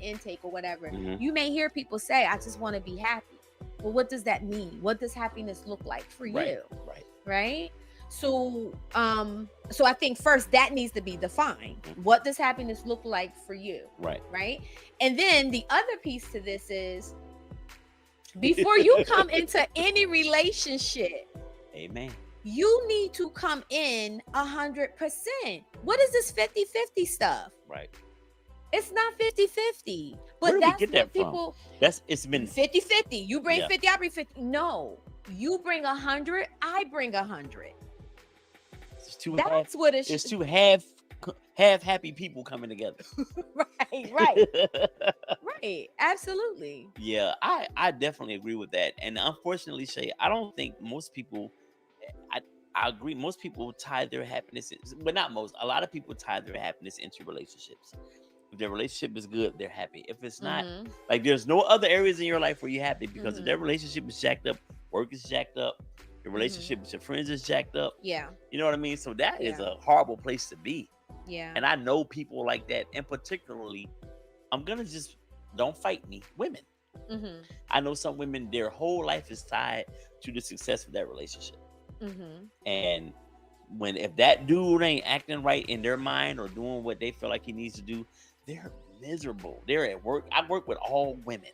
[SPEAKER 1] intake or whatever.
[SPEAKER 2] Mm-hmm.
[SPEAKER 1] You may hear people say, I just want to be happy. Well, what does that mean? What does happiness look like for you? Right. So I think first that needs to be defined.
[SPEAKER 2] Mm-hmm.
[SPEAKER 1] What does happiness look like for you?
[SPEAKER 2] Right.
[SPEAKER 1] And then the other piece to this is, before you come into any relationship,
[SPEAKER 2] amen,
[SPEAKER 1] you need to come in 100%. What is this 50-50 stuff?
[SPEAKER 2] Right.
[SPEAKER 1] It's not 50-50. But
[SPEAKER 2] Where
[SPEAKER 1] that's
[SPEAKER 2] we get that
[SPEAKER 1] what people
[SPEAKER 2] from? It's been
[SPEAKER 1] 50-50. You bring 50, I bring 50. No, you bring 100, I bring 100. That's what it's.
[SPEAKER 2] It's two half happy people coming together.
[SPEAKER 1] Right. Absolutely.
[SPEAKER 2] Yeah, I definitely agree with that. And unfortunately, Shay, I don't think most people. I agree. Most people tie their happiness, but not most. A lot of people tie their happiness into relationships. If their relationship is good, they're happy. If it's not, like there's no other areas in your life where you're happy, because if their relationship is jacked up, work is jacked up, your relationship with your friends is jacked up.
[SPEAKER 1] Yeah.
[SPEAKER 2] You know what I mean? So that is a horrible place to be.
[SPEAKER 1] Yeah.
[SPEAKER 2] And I know people like that. And particularly, I'm going to just, don't fight me, women.
[SPEAKER 1] Mm-hmm.
[SPEAKER 2] I know some women, their whole life is tied to the success of that relationship.
[SPEAKER 1] Mm-hmm.
[SPEAKER 2] And if that dude ain't acting right in their mind or doing what they feel like he needs to do, they're miserable. They're at work. I work with all women.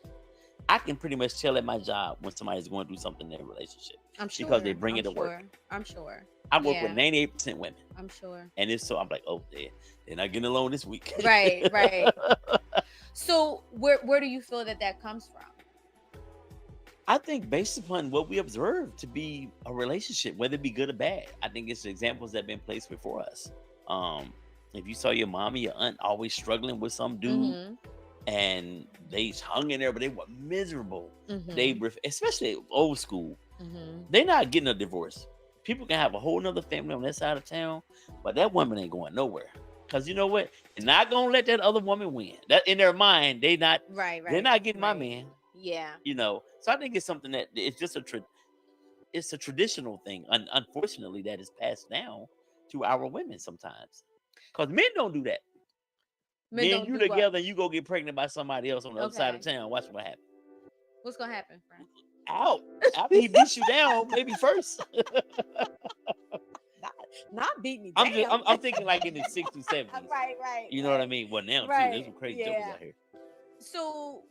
[SPEAKER 2] I can pretty much tell at my job when somebody's going through something in their relationship.
[SPEAKER 1] I'm sure.
[SPEAKER 2] Because they bring it to work.
[SPEAKER 1] I'm sure.
[SPEAKER 2] I work with 98% women.
[SPEAKER 1] I'm sure.
[SPEAKER 2] And it's so I'm like, oh, they're not getting along this week.
[SPEAKER 1] Right. So where do you feel that comes from?
[SPEAKER 2] I think based upon what we observe to be a relationship, whether it be good or bad, I think it's examples that have been placed before us. If you saw your mom or your aunt always struggling with some dude, and they hung in there, but they were miserable. They, especially old school, they're not getting a divorce. People can have a whole nother family on that side of town, but that woman ain't going nowhere. Because you know what? They're not gonna let that other woman win. That in their mind, they're not getting my man.
[SPEAKER 1] Yeah.
[SPEAKER 2] You know, so I think it's something that it's just it's a traditional thing. Unfortunately, that is passed down to our women sometimes. Because men don't do that. Men you together and you go get pregnant by somebody else on the other side of town. Watch what happens.
[SPEAKER 1] What's gonna happen, friend?
[SPEAKER 2] out after he beats you down, maybe first.
[SPEAKER 1] Not beat me
[SPEAKER 2] I'm
[SPEAKER 1] down.
[SPEAKER 2] just, I'm thinking like in the 60s, 70s.
[SPEAKER 1] Right.
[SPEAKER 2] You know what I mean? Well, now too, there's some crazy jokers out here.
[SPEAKER 1] So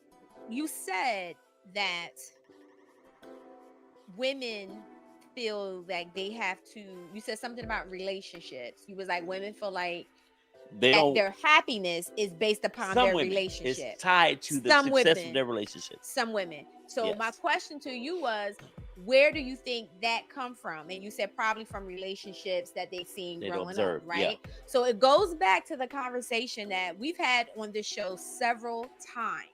[SPEAKER 1] you said that women feel like they have to. You said something about relationships. You was like women feel like
[SPEAKER 2] They
[SPEAKER 1] that
[SPEAKER 2] don't.
[SPEAKER 1] their happiness is based upon
[SPEAKER 2] Some
[SPEAKER 1] their
[SPEAKER 2] women,
[SPEAKER 1] relationship.
[SPEAKER 2] it's tied to the
[SPEAKER 1] Some
[SPEAKER 2] success
[SPEAKER 1] women.
[SPEAKER 2] of their relationships.
[SPEAKER 1] Some women. So my
[SPEAKER 2] Yes.
[SPEAKER 1] question to you was, where do you think that come from? And you said probably from relationships that they've seen
[SPEAKER 2] They'd
[SPEAKER 1] growing
[SPEAKER 2] observe,
[SPEAKER 1] up, right? So it goes back to the conversation that we've had on this show several times.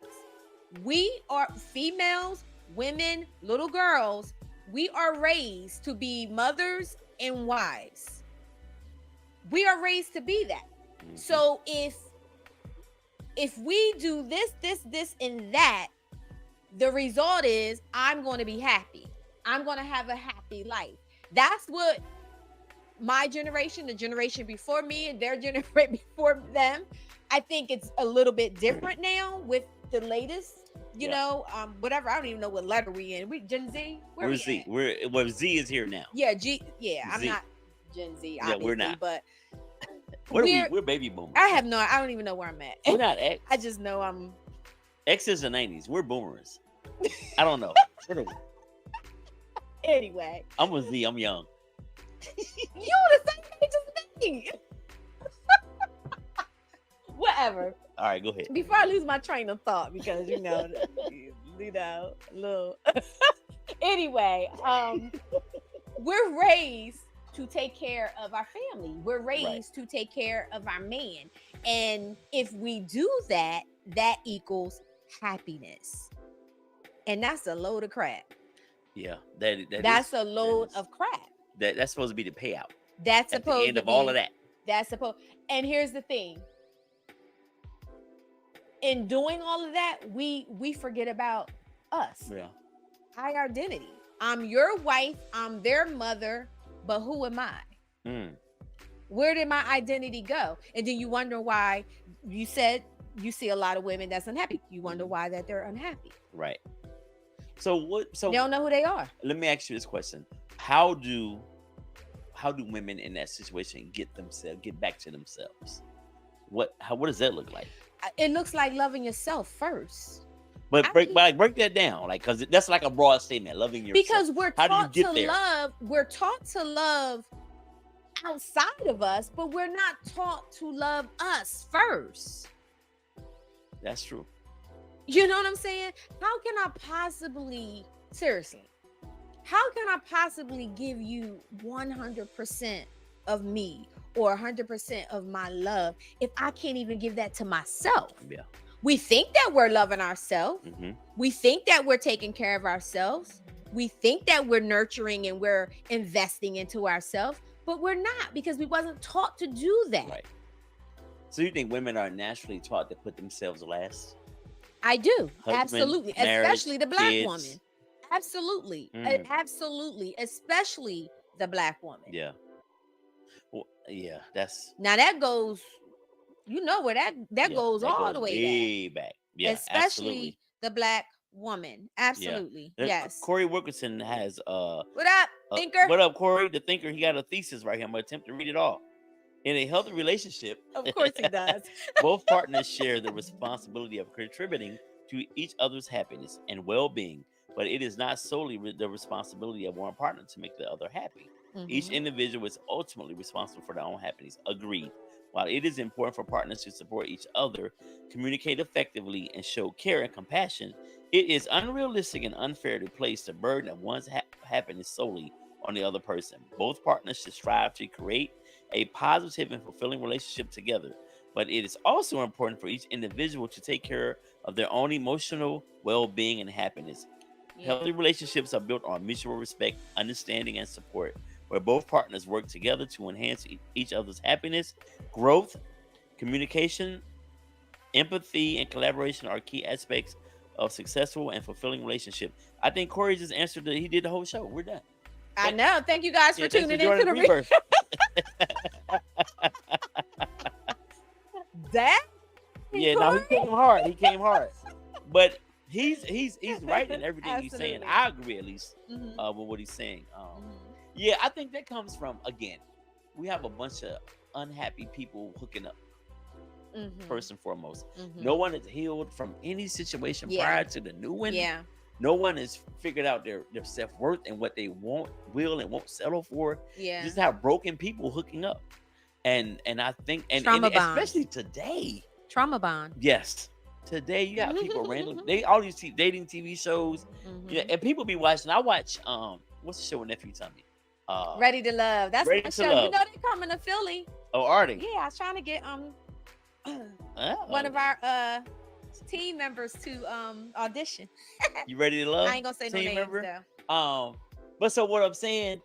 [SPEAKER 1] We are females, women, little girls. We are raised to be mothers and wives. We are raised to be that.
[SPEAKER 2] Mhm.
[SPEAKER 1] So if we do this, and that, the result is I'm going to be happy. I'm going to have a happy life. That's what my generation, the generation before me, and their generation before them. I think it's a little bit different now with the latest, you
[SPEAKER 2] Yeah.
[SPEAKER 1] know, whatever. I don't even know what letter we in. We Gen Z. Where
[SPEAKER 2] We're
[SPEAKER 1] we
[SPEAKER 2] Z.
[SPEAKER 1] at?
[SPEAKER 2] Z is here now.
[SPEAKER 1] Yeah, G. Yeah, I'm
[SPEAKER 2] Z.
[SPEAKER 1] not Gen Z.
[SPEAKER 2] Yeah, we're
[SPEAKER 1] Obviously,
[SPEAKER 2] not.
[SPEAKER 1] But
[SPEAKER 2] We're baby boomers.
[SPEAKER 1] I don't even know where I'm at.
[SPEAKER 2] We're not X.
[SPEAKER 1] I just know I'm.
[SPEAKER 2] X is the 90s. We're boomers. I don't know. What are we?
[SPEAKER 1] Anyway,
[SPEAKER 2] I'm with Z. I'm young.
[SPEAKER 1] you the same age as me. Whatever.
[SPEAKER 2] All right, go ahead.
[SPEAKER 1] Before I lose my train of thought, because a little. Anyway, we're raised to take care of our family. We're raised to take care of our man, and if we do that, that equals happiness, and that's a load of crap.
[SPEAKER 2] Yeah,
[SPEAKER 1] That's a load of crap.
[SPEAKER 2] That's supposed to be the payout.
[SPEAKER 1] That's
[SPEAKER 2] At the
[SPEAKER 1] supposed
[SPEAKER 2] end
[SPEAKER 1] to
[SPEAKER 2] of
[SPEAKER 1] be
[SPEAKER 2] all of that.
[SPEAKER 1] That's supposed. And here's the thing. In doing all of that, we forget about us.
[SPEAKER 2] Yeah.
[SPEAKER 1] Our identity. I'm your wife, I'm their mother, but who am I?
[SPEAKER 2] Mm.
[SPEAKER 1] Where did my identity go? And then you wonder why. You said you see a lot of women that's unhappy. You wonder why that they're unhappy.
[SPEAKER 2] Right. So
[SPEAKER 1] They don't know who they are.
[SPEAKER 2] let me ask you this question. How do women in that situation get back to themselves? What does that look like?
[SPEAKER 1] It looks like loving yourself first.
[SPEAKER 2] But break that down, like, because that's like a broad statement, loving yourself.
[SPEAKER 1] Because we're
[SPEAKER 2] How do you
[SPEAKER 1] taught
[SPEAKER 2] get
[SPEAKER 1] to
[SPEAKER 2] there?
[SPEAKER 1] love. We're taught to love outside of us, but we're not taught to love us first.
[SPEAKER 2] That's true.
[SPEAKER 1] You know what I'm saying? How can I possibly, seriously, how can I possibly give you 100% of me or 100% of my love if I can't even give that to myself?
[SPEAKER 2] Yeah.
[SPEAKER 1] We think that we're loving ourselves.
[SPEAKER 2] Mm-hmm.
[SPEAKER 1] We think that we're taking care of ourselves. We think that we're nurturing and we're investing into ourselves, but we're not, because we wasn't taught to do that.
[SPEAKER 2] Right. So you think women are naturally taught to put themselves last?
[SPEAKER 1] I do.
[SPEAKER 2] Husband,
[SPEAKER 1] Absolutely.
[SPEAKER 2] marriage,
[SPEAKER 1] Especially the Black
[SPEAKER 2] kids.
[SPEAKER 1] woman. Absolutely.
[SPEAKER 2] Mm.
[SPEAKER 1] Absolutely. Especially the Black woman.
[SPEAKER 2] Yeah. Well, yeah, that's
[SPEAKER 1] Now that goes, you know where that
[SPEAKER 2] yeah,
[SPEAKER 1] goes
[SPEAKER 2] that
[SPEAKER 1] all
[SPEAKER 2] goes
[SPEAKER 1] the way
[SPEAKER 2] way back. Yeah,
[SPEAKER 1] Especially
[SPEAKER 2] absolutely.
[SPEAKER 1] the Black woman. Absolutely. Yes.
[SPEAKER 2] Corey Wilkerson has
[SPEAKER 1] What up, thinker?
[SPEAKER 2] What up, Corey? The thinker. He got a thesis right here. I'm gonna attempt to read it all. In a healthy relationship,
[SPEAKER 1] Of course he does.
[SPEAKER 2] both partners share the responsibility of contributing to each other's happiness and well-being, but it is not solely the responsibility of one partner to make the other happy. Each
[SPEAKER 1] Mhm.
[SPEAKER 2] individual is ultimately responsible for their own happiness. Agreed. While it is important for partners to support each other, communicate effectively, and show care and compassion, it is unrealistic and unfair to place the burden of one's happiness solely on the other person. Both partners should strive to create a positive and fulfilling relationship together, but it is also important for each individual to take care of their own emotional well-being and happiness.
[SPEAKER 1] Yeah.
[SPEAKER 2] Healthy relationships are built on mutual respect, understanding, and support, where both partners work together to enhance each other's happiness. Growth, communication, empathy, and collaboration are key aspects of successful and fulfilling relationship. I think Corey just answered he did the whole show. We're done.
[SPEAKER 1] I know. Thank you guys for
[SPEAKER 2] Yeah, thanks
[SPEAKER 1] tuning
[SPEAKER 2] for
[SPEAKER 1] into
[SPEAKER 2] joining
[SPEAKER 1] the
[SPEAKER 2] Rebirth.
[SPEAKER 1] that.
[SPEAKER 2] Yeah, no, he came hard. He came hard. But he's right in everything he's saying.
[SPEAKER 1] Absolutely.
[SPEAKER 2] I agree at least
[SPEAKER 1] Mhm.
[SPEAKER 2] with what he's saying.
[SPEAKER 1] Mhm.
[SPEAKER 2] Yeah, I think that comes from, again, we have a bunch of unhappy people hooking up.
[SPEAKER 1] Mhm.
[SPEAKER 2] First and foremost,
[SPEAKER 1] Mhm.
[SPEAKER 2] no one is healed from any situation
[SPEAKER 1] Yeah.
[SPEAKER 2] prior to the new one.
[SPEAKER 1] Yeah.
[SPEAKER 2] No one has figured out their self-worth and what they will and won't settle for. You
[SPEAKER 1] Yeah.
[SPEAKER 2] just have broken people hooking up. And I think, and
[SPEAKER 1] Trauma
[SPEAKER 2] especially
[SPEAKER 1] bonds.
[SPEAKER 2] today,
[SPEAKER 1] Trauma bond.
[SPEAKER 2] yes, today you got people randomly, they all these dating TV shows,
[SPEAKER 1] Mhm.
[SPEAKER 2] and people be watching. I watch what's the show with nephew Tommy?
[SPEAKER 1] Ready to Love. That's
[SPEAKER 2] Ready
[SPEAKER 1] my
[SPEAKER 2] to
[SPEAKER 1] show. You
[SPEAKER 2] Love.
[SPEAKER 1] know they coming to Philly.
[SPEAKER 2] Oh, are they?
[SPEAKER 1] Yeah, I was trying to get
[SPEAKER 2] Oh.
[SPEAKER 1] one of our team members to audition.
[SPEAKER 2] You Ready to Love?
[SPEAKER 1] I ain't gonna say no
[SPEAKER 2] Team
[SPEAKER 1] names
[SPEAKER 2] member?
[SPEAKER 1] though.
[SPEAKER 2] But so what I'm saying,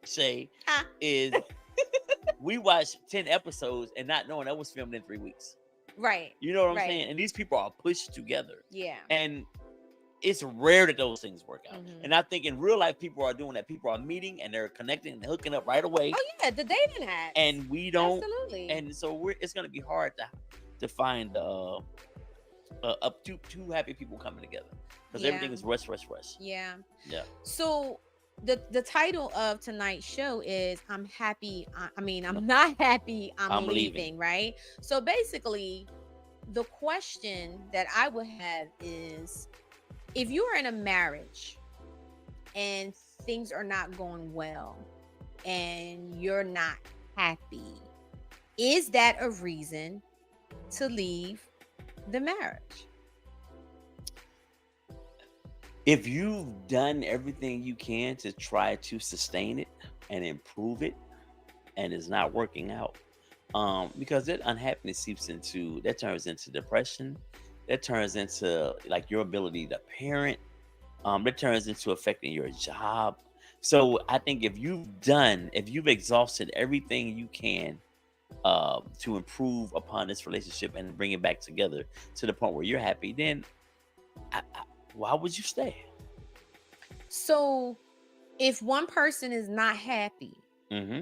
[SPEAKER 2] Shay,
[SPEAKER 1] Huh?
[SPEAKER 2] is we watched 10 episodes and not knowing that was filmed in 3 weeks.
[SPEAKER 1] Right.
[SPEAKER 2] You know what I'm
[SPEAKER 1] Right.
[SPEAKER 2] saying? And these people are pushed together.
[SPEAKER 1] Yeah.
[SPEAKER 2] And it's rare that those things work out.
[SPEAKER 1] Mhm.
[SPEAKER 2] And I think in real life, people are doing that. People are meeting and they're connecting and hooking up right away.
[SPEAKER 1] Oh yeah, the dating apps.
[SPEAKER 2] And we don't.
[SPEAKER 1] Absolutely.
[SPEAKER 2] And so it's going to be hard to find up two happy people coming together, because
[SPEAKER 1] Yeah.
[SPEAKER 2] everything is rush.
[SPEAKER 1] Yeah.
[SPEAKER 2] Yeah.
[SPEAKER 1] So the title of tonight's show is I'm happy. I mean, I'm not happy. I'm
[SPEAKER 2] leaving.
[SPEAKER 1] leaving, right? So basically, the question that I would have is, if you are in a marriage and things are not going well and you're not happy, is that a reason to leave the marriage?
[SPEAKER 2] If you've done everything you can to try to sustain it and improve it, and it's not working out, because that unhappiness turns into depression, that turns into like your ability to parent, that turns into affecting your job. So I think if you've exhausted everything you can to improve upon this relationship and bring it back together to the point where you're happy, then why would you stay?
[SPEAKER 1] So if one person is not happy
[SPEAKER 2] Mm-hmm.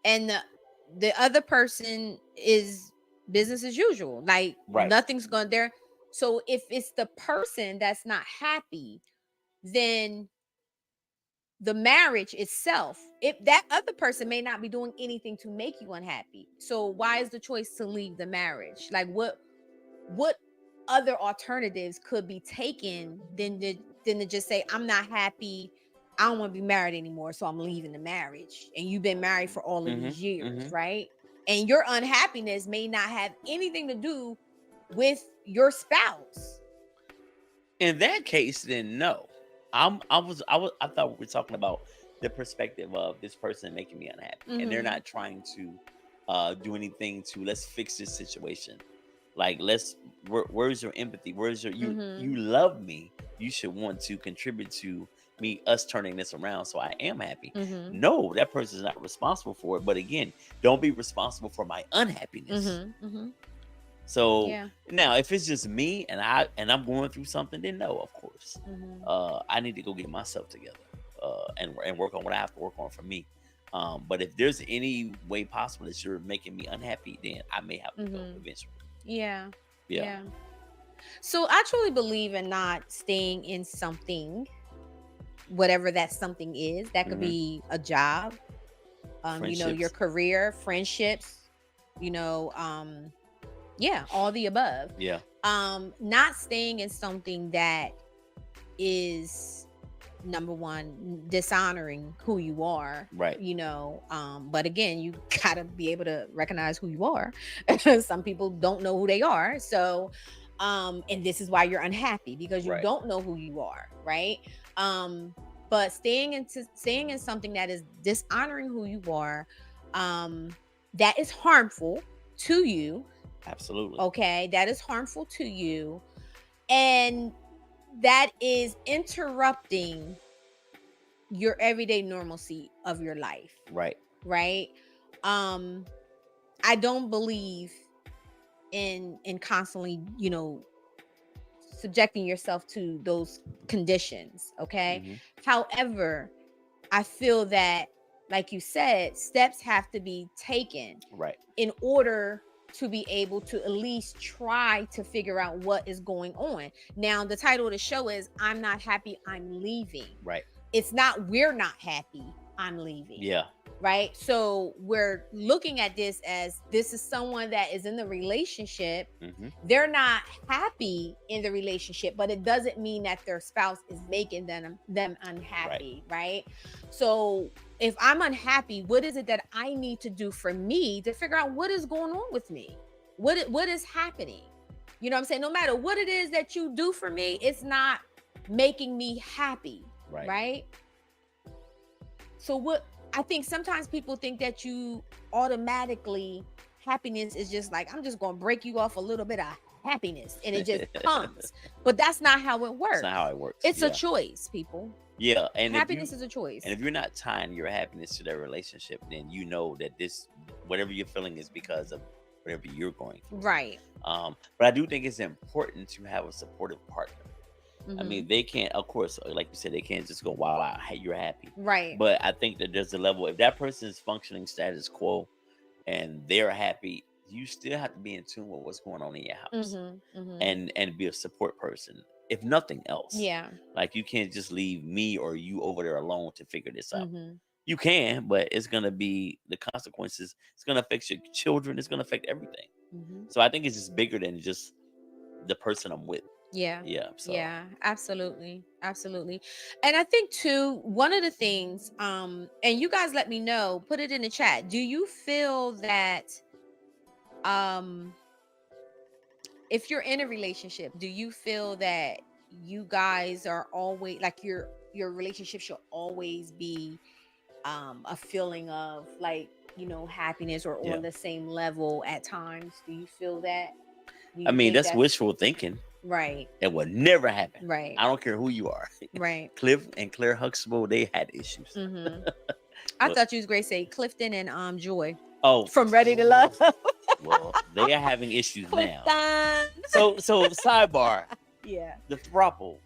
[SPEAKER 1] and the other person is business as usual, like
[SPEAKER 2] Right.
[SPEAKER 1] nothing's going there. So if it's the person that's not happy, then the marriage itself, if that other person may not be doing anything to make you unhappy. So why is the choice to leave the marriage? Like what other alternatives could be taken than to just say, I'm not happy, I don't want to be married anymore, so I'm leaving the marriage. And you've been married for all of
[SPEAKER 2] Mhm,
[SPEAKER 1] these years,
[SPEAKER 2] mhm.
[SPEAKER 1] right? And your unhappiness may not have anything to do with your spouse.
[SPEAKER 2] In that case, then no. I thought we were talking about the perspective of this person making me unhappy, and they're
[SPEAKER 1] Mhm.
[SPEAKER 2] not trying to do anything to let's fix this situation. Like where's your empathy? Where's your
[SPEAKER 1] Mhm.
[SPEAKER 2] you love me? You should want to contribute to us turning this around so I am happy.
[SPEAKER 1] Mhm.
[SPEAKER 2] No, that person's not responsible for it. But again, don't be responsible for my unhappiness.
[SPEAKER 1] Mhm. Mhm.
[SPEAKER 2] So
[SPEAKER 1] Yeah.
[SPEAKER 2] now, if it's just me and I'm going through something, then no, of course,
[SPEAKER 1] Mhm.
[SPEAKER 2] I need to go get myself together and work on what I have to work on for me. But if there's any way possible that you're making me unhappy, then I may have to go
[SPEAKER 1] Mhm.
[SPEAKER 2] eventually.
[SPEAKER 1] Yeah.
[SPEAKER 2] Yeah.
[SPEAKER 1] Yeah. So I truly believe in not staying in something, whatever that something is. That could
[SPEAKER 2] Mhm.
[SPEAKER 1] be a job, your
[SPEAKER 2] Friendships.
[SPEAKER 1] career, friendships, yeah, all the above.
[SPEAKER 2] Yeah.
[SPEAKER 1] Not staying in something that is, number one, dishonoring who you are.
[SPEAKER 2] Right.
[SPEAKER 1] But again, you gotta be able to recognize who you are. Some people don't know who they are. So and this is why you're unhappy, because you
[SPEAKER 2] Right.
[SPEAKER 1] don't know who you are, right? But staying in something that is dishonoring who you are, that is harmful to you.
[SPEAKER 2] Absolutely.
[SPEAKER 1] Okay, that is harmful to you, and that is interrupting your everyday normalcy of your life,
[SPEAKER 2] Right.
[SPEAKER 1] right? I don't believe in constantly, subjecting yourself to those conditions, okay?
[SPEAKER 2] Mhm.
[SPEAKER 1] However, I feel that, like you said, steps have to be taken
[SPEAKER 2] Right.
[SPEAKER 1] in order to be able to at least try to figure out what is going on. Now, the title of the show is I'm Not Happy, I'm Leaving.
[SPEAKER 2] Right.
[SPEAKER 1] It's not we're not happy, I'm leaving.
[SPEAKER 2] Yeah.
[SPEAKER 1] Right. So we're looking at this as this is someone that is in the relationship. They're not happy in the relationship, but it doesn't mean that their spouse is making them unhappy. Right. So if I'm unhappy, what is it that I need to do for me to figure out what is going on with me? What is happening? You know what I'm saying? No matter what it is that you do for me, it's not making me happy. Right. So what I think sometimes people think that you automatically happiness is just like, I'm just going to break you off a little bit of happiness and it just comes. But that's not how it works.
[SPEAKER 2] That's not how it works.
[SPEAKER 1] It's a choice, people.
[SPEAKER 2] Yeah. And
[SPEAKER 1] happiness is a choice.
[SPEAKER 2] And if you're not tying your happiness to that relationship, then you know that this, whatever you're feeling is because of whatever you're going through.
[SPEAKER 1] Right.
[SPEAKER 2] But I do think it's important to have a supportive partner. I mean, they can't, of course, like you said, they can't just go, wow, you're happy.
[SPEAKER 1] Right.
[SPEAKER 2] But I think that there's a level, if that person is functioning status quo and they're happy, you still have to be in tune with what's going on in your house and be a support person, if nothing else.
[SPEAKER 1] Yeah.
[SPEAKER 2] Like you can't just leave me or you over there alone to figure this out. You can, but it's going to be the consequences. It's going to affect your children. It's going to affect everything. So I think it's just bigger than just the person I'm with.
[SPEAKER 1] Yeah.
[SPEAKER 2] So.
[SPEAKER 1] Yeah, absolutely. Absolutely. And I think too, one of the things, and you guys let me know, put it in the chat. Do you feel that, if you're in a relationship, do you feel that you guys are always like your relationship should always be, a feeling of like, you know, happiness or on the same level at times? Do you feel that?
[SPEAKER 2] I mean, that's wishful thinking.
[SPEAKER 1] Right.
[SPEAKER 2] It would never happen.
[SPEAKER 1] Right.
[SPEAKER 2] I don't care who you are.
[SPEAKER 1] Right.
[SPEAKER 2] Cliff and Claire Huxtable, they had issues.
[SPEAKER 1] I thought you was great. Say Clifton and Joy.
[SPEAKER 2] Oh,
[SPEAKER 1] from Ready to Love.
[SPEAKER 2] Well, they are having issues now.
[SPEAKER 1] Clifton.
[SPEAKER 2] So sidebar.
[SPEAKER 1] Yeah.
[SPEAKER 2] The throuple,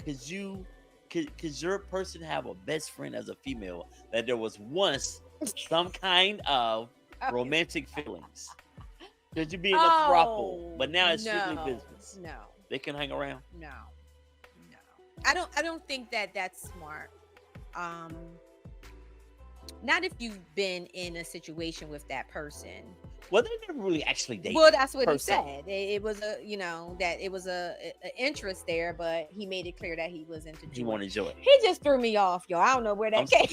[SPEAKER 2] could your person have a best friend as a female that there was once some kind of romantic feelings? Could you be in a throuple, but now it's strictly business?
[SPEAKER 1] No.
[SPEAKER 2] They can hang around?
[SPEAKER 1] No. I don't think that that's smart. Not if you've been in a situation with that person.
[SPEAKER 2] Well, they never really actually dated.
[SPEAKER 1] Well, that's what he said. It was that it was a interest there, but he made it clear that he was into Joy.
[SPEAKER 2] He wanted Joy.
[SPEAKER 1] He just threw me off, y'all. I don't know where that came.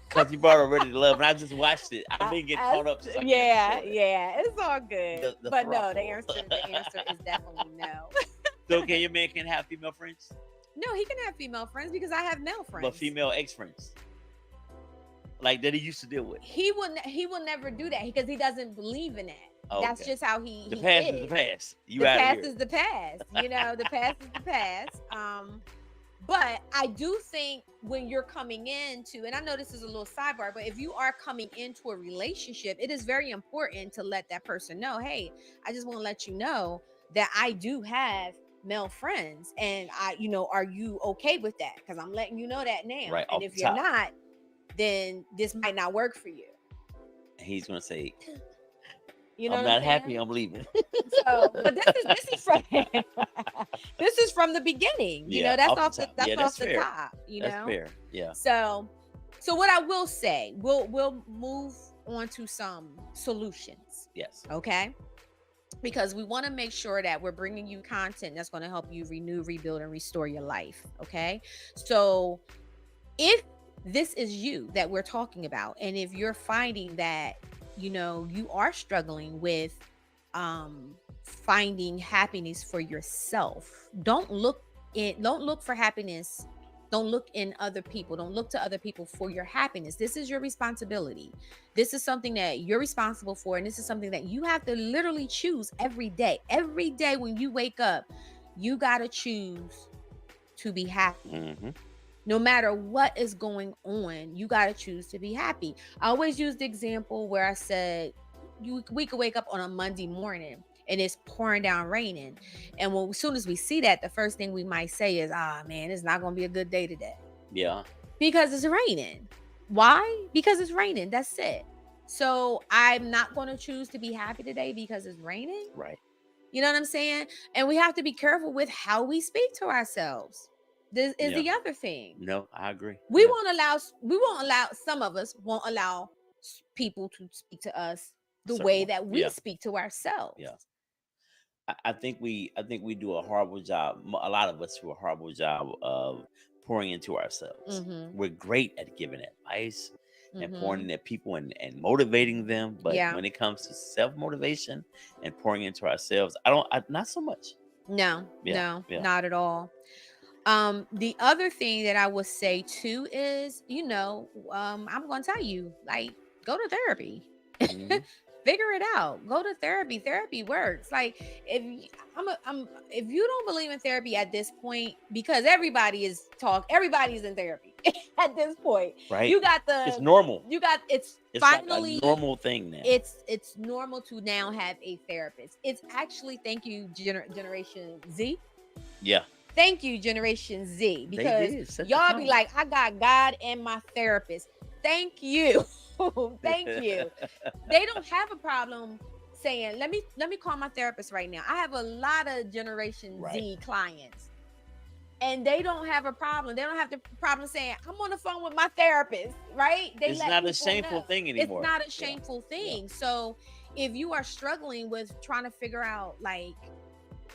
[SPEAKER 2] Because you brought Ready to Love, and I just watched it. I didn't get caught up.
[SPEAKER 1] Yeah, it's all good. But no, the answer is definitely no.
[SPEAKER 2] So, your man can have female friends?
[SPEAKER 1] No, he can have female friends because I have male friends.
[SPEAKER 2] But female ex-friends, like that he used to deal with.
[SPEAKER 1] He will never do that because he doesn't believe in that.
[SPEAKER 2] Okay.
[SPEAKER 1] That's just how he
[SPEAKER 2] The past
[SPEAKER 1] is.
[SPEAKER 2] is the past.
[SPEAKER 1] The past is the past. You know, the past is the past. But I do think when you're coming into, and I know this is a little sidebar, but if you are coming into a relationship, it is very important to let that person know, hey, I just want to let you know that I do have male friends, and are you okay with that? Because I'm letting you know that now.
[SPEAKER 2] Right,
[SPEAKER 1] and if you're not, then this might not work for you.
[SPEAKER 2] He's gonna say,
[SPEAKER 1] you know,
[SPEAKER 2] I'm not happy, I'm leaving.
[SPEAKER 1] So, but this is from the beginning. You know, that's off the top. You know,
[SPEAKER 2] that's fair. Yeah.
[SPEAKER 1] So what I will say, we'll move on to some solutions.
[SPEAKER 2] Yes.
[SPEAKER 1] Okay. Because we want to make sure that we're bringing you content that's going to help you renew, rebuild, and restore your life. Okay. So if this is you that we're talking about, and if you're finding that, you are struggling with finding happiness for yourself, don't look for happiness. Don't look in other people. Don't look to other people for your happiness. This is your responsibility. This is something that you're responsible for. And this is something that you have to literally choose every day. Every day when you wake up, you got to choose to be happy. No matter what is going on, you got to choose to be happy. I always use the example where I said, we could wake up on a Monday morning and it's pouring down raining. And as soon as we see that, the first thing we might say is, man, it's not going to be a good day today.
[SPEAKER 2] Yeah.
[SPEAKER 1] Because it's raining. Why? Because it's raining. That's it. So I'm not going to choose to be happy today because it's raining.
[SPEAKER 2] Right.
[SPEAKER 1] You know what I'm saying? And we have to be careful with how we speak to ourselves. This is
[SPEAKER 2] Yeah.
[SPEAKER 1] the other thing.
[SPEAKER 2] No, I agree.
[SPEAKER 1] We
[SPEAKER 2] Yeah.
[SPEAKER 1] won't allow, some of us won't allow people to speak to us the way
[SPEAKER 2] Certainly.
[SPEAKER 1] that we
[SPEAKER 2] Yeah.
[SPEAKER 1] speak to ourselves.
[SPEAKER 2] Yeah. I think we do a horrible job. A lot of us do a horrible job of pouring into ourselves.
[SPEAKER 1] Mhm.
[SPEAKER 2] We're great at giving advice and pouring
[SPEAKER 1] Mhm.
[SPEAKER 2] into people and motivating them, but
[SPEAKER 1] Yeah.
[SPEAKER 2] when it comes to self motivation and pouring into ourselves, not so much.
[SPEAKER 1] No,
[SPEAKER 2] Yeah,
[SPEAKER 1] no,
[SPEAKER 2] yeah.
[SPEAKER 1] not at all. The other thing that I would say too is, I'm going to tell you, like, go to therapy.
[SPEAKER 2] Mhm.
[SPEAKER 1] Figure it out. Go to therapy. Therapy works. Like, if you don't believe in therapy at this point, because everybody's in therapy at this point.
[SPEAKER 2] Right.
[SPEAKER 1] You got
[SPEAKER 2] It's normal.
[SPEAKER 1] it's
[SPEAKER 2] It's
[SPEAKER 1] finally
[SPEAKER 2] like a normal thing now.
[SPEAKER 1] it's normal to now have a therapist. It's actually, thank you, Generation Z.
[SPEAKER 2] Yeah.
[SPEAKER 1] Thank you, Generation Z,
[SPEAKER 2] They
[SPEAKER 1] because
[SPEAKER 2] did set the
[SPEAKER 1] y'all be
[SPEAKER 2] tone.
[SPEAKER 1] like, I got God and my therapist. Thank you. Thank you. They don't have a problem saying, let me call my therapist right now. I have a lot of Generation
[SPEAKER 2] Right.
[SPEAKER 1] Z clients, and they don't have a problem. They don't have the problem saying, I'm on the phone with my therapist, right?
[SPEAKER 2] It's not a
[SPEAKER 1] people
[SPEAKER 2] shameful
[SPEAKER 1] know.
[SPEAKER 2] thing anymore.
[SPEAKER 1] It's not a
[SPEAKER 2] Yeah.
[SPEAKER 1] shameful thing. So if you are struggling with trying to figure out, like,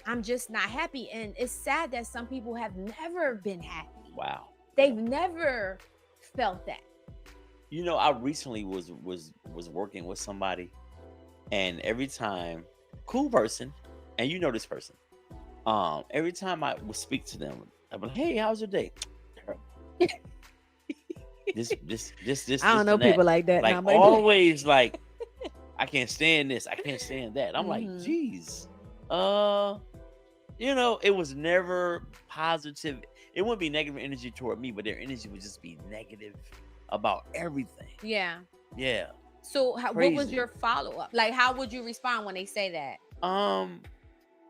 [SPEAKER 1] I'm just not happy, and it's sad that some people have never been happy.
[SPEAKER 2] Wow.
[SPEAKER 1] They've never felt that.
[SPEAKER 2] You know, I recently was working with somebody, and every time, cool person, and you know this person, every time I would speak to them, I'd be like, "Hey, how's your day?" this
[SPEAKER 1] I don't know people like that.
[SPEAKER 2] like
[SPEAKER 1] now, but
[SPEAKER 2] always like, I can't stand this, I can't stand that. I'm like,
[SPEAKER 1] Mhm.
[SPEAKER 2] geez, it was never positive. It wouldn't be negative energy toward me, but their energy would just be negative about everything.
[SPEAKER 1] Yeah.
[SPEAKER 2] Yeah.
[SPEAKER 1] So what was
[SPEAKER 2] Crazy.
[SPEAKER 1] your follow-up? Like, how would you respond when they say that?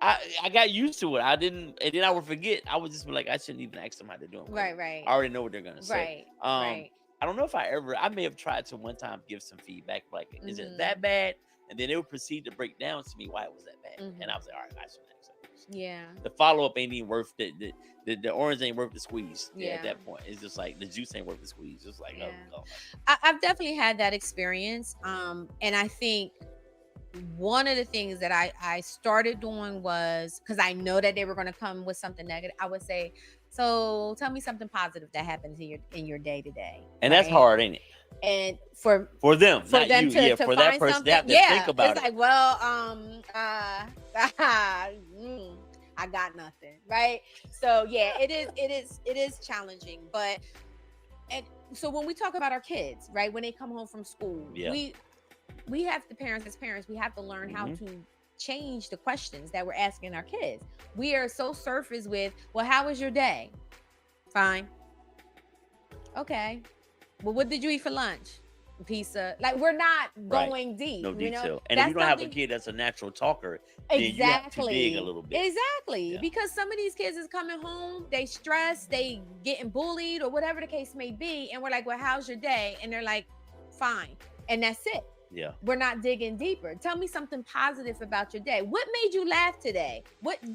[SPEAKER 2] I got used to it. I didn't, and then I would forget. I would just be like, I shouldn't even ask them how they're doing.
[SPEAKER 1] Right, right.
[SPEAKER 2] I already know what they're gonna say.
[SPEAKER 1] Right, right.
[SPEAKER 2] I don't know if I may have tried to one time give some feedback, like, is it that bad? And then they would proceed to break down to me why it was that bad. And I was like, all right, I shouldn't ask that question.
[SPEAKER 1] Yeah.
[SPEAKER 2] The follow-up ain't even worth the orange ain't worth the squeeze. Yeah. At
[SPEAKER 1] Yeah.
[SPEAKER 2] that point, it's just like the juice ain't worth the squeeze. It's like,
[SPEAKER 1] Yeah.
[SPEAKER 2] oh.
[SPEAKER 1] I've definitely had that experience. And I think one of the things that I started doing was, because I know that they were going to come with something negative, I would say, so tell me something positive that happened in your day today.
[SPEAKER 2] And that's hard, ain't it?
[SPEAKER 1] And
[SPEAKER 2] For them,
[SPEAKER 1] for
[SPEAKER 2] not
[SPEAKER 1] them
[SPEAKER 2] you.
[SPEAKER 1] to,
[SPEAKER 2] Yeah,
[SPEAKER 1] to
[SPEAKER 2] for
[SPEAKER 1] find
[SPEAKER 2] that person,
[SPEAKER 1] something,
[SPEAKER 2] they have to
[SPEAKER 1] yeah,
[SPEAKER 2] think about
[SPEAKER 1] it's
[SPEAKER 2] it.
[SPEAKER 1] like, well, I got nothing, right? So yeah, it is challenging, but and so when we talk about our kids, right, when they come home from school,
[SPEAKER 2] Yeah.
[SPEAKER 1] we have to, as parents, we have to learn how to change the questions that we're asking our kids. We are so surface with, well, how was your day? Fine. Okay. Well, what did you eat for lunch? Pizza. Like, we're not
[SPEAKER 2] Right.
[SPEAKER 1] going deep.
[SPEAKER 2] No detail.
[SPEAKER 1] You know?
[SPEAKER 2] And if you
[SPEAKER 1] That's
[SPEAKER 2] don't have a
[SPEAKER 1] something-
[SPEAKER 2] kid that's a natural talker, then you have to dig a little bit.
[SPEAKER 1] Exactly.
[SPEAKER 2] Yeah.
[SPEAKER 1] Because some of these kids is coming home, they stressed, they getting bullied, or whatever the case may be. And we're like, well, how's your day? And they're like, fine. And that's it.
[SPEAKER 2] Yeah.
[SPEAKER 1] We're not digging deeper. Tell me something positive about your day. What made you laugh today?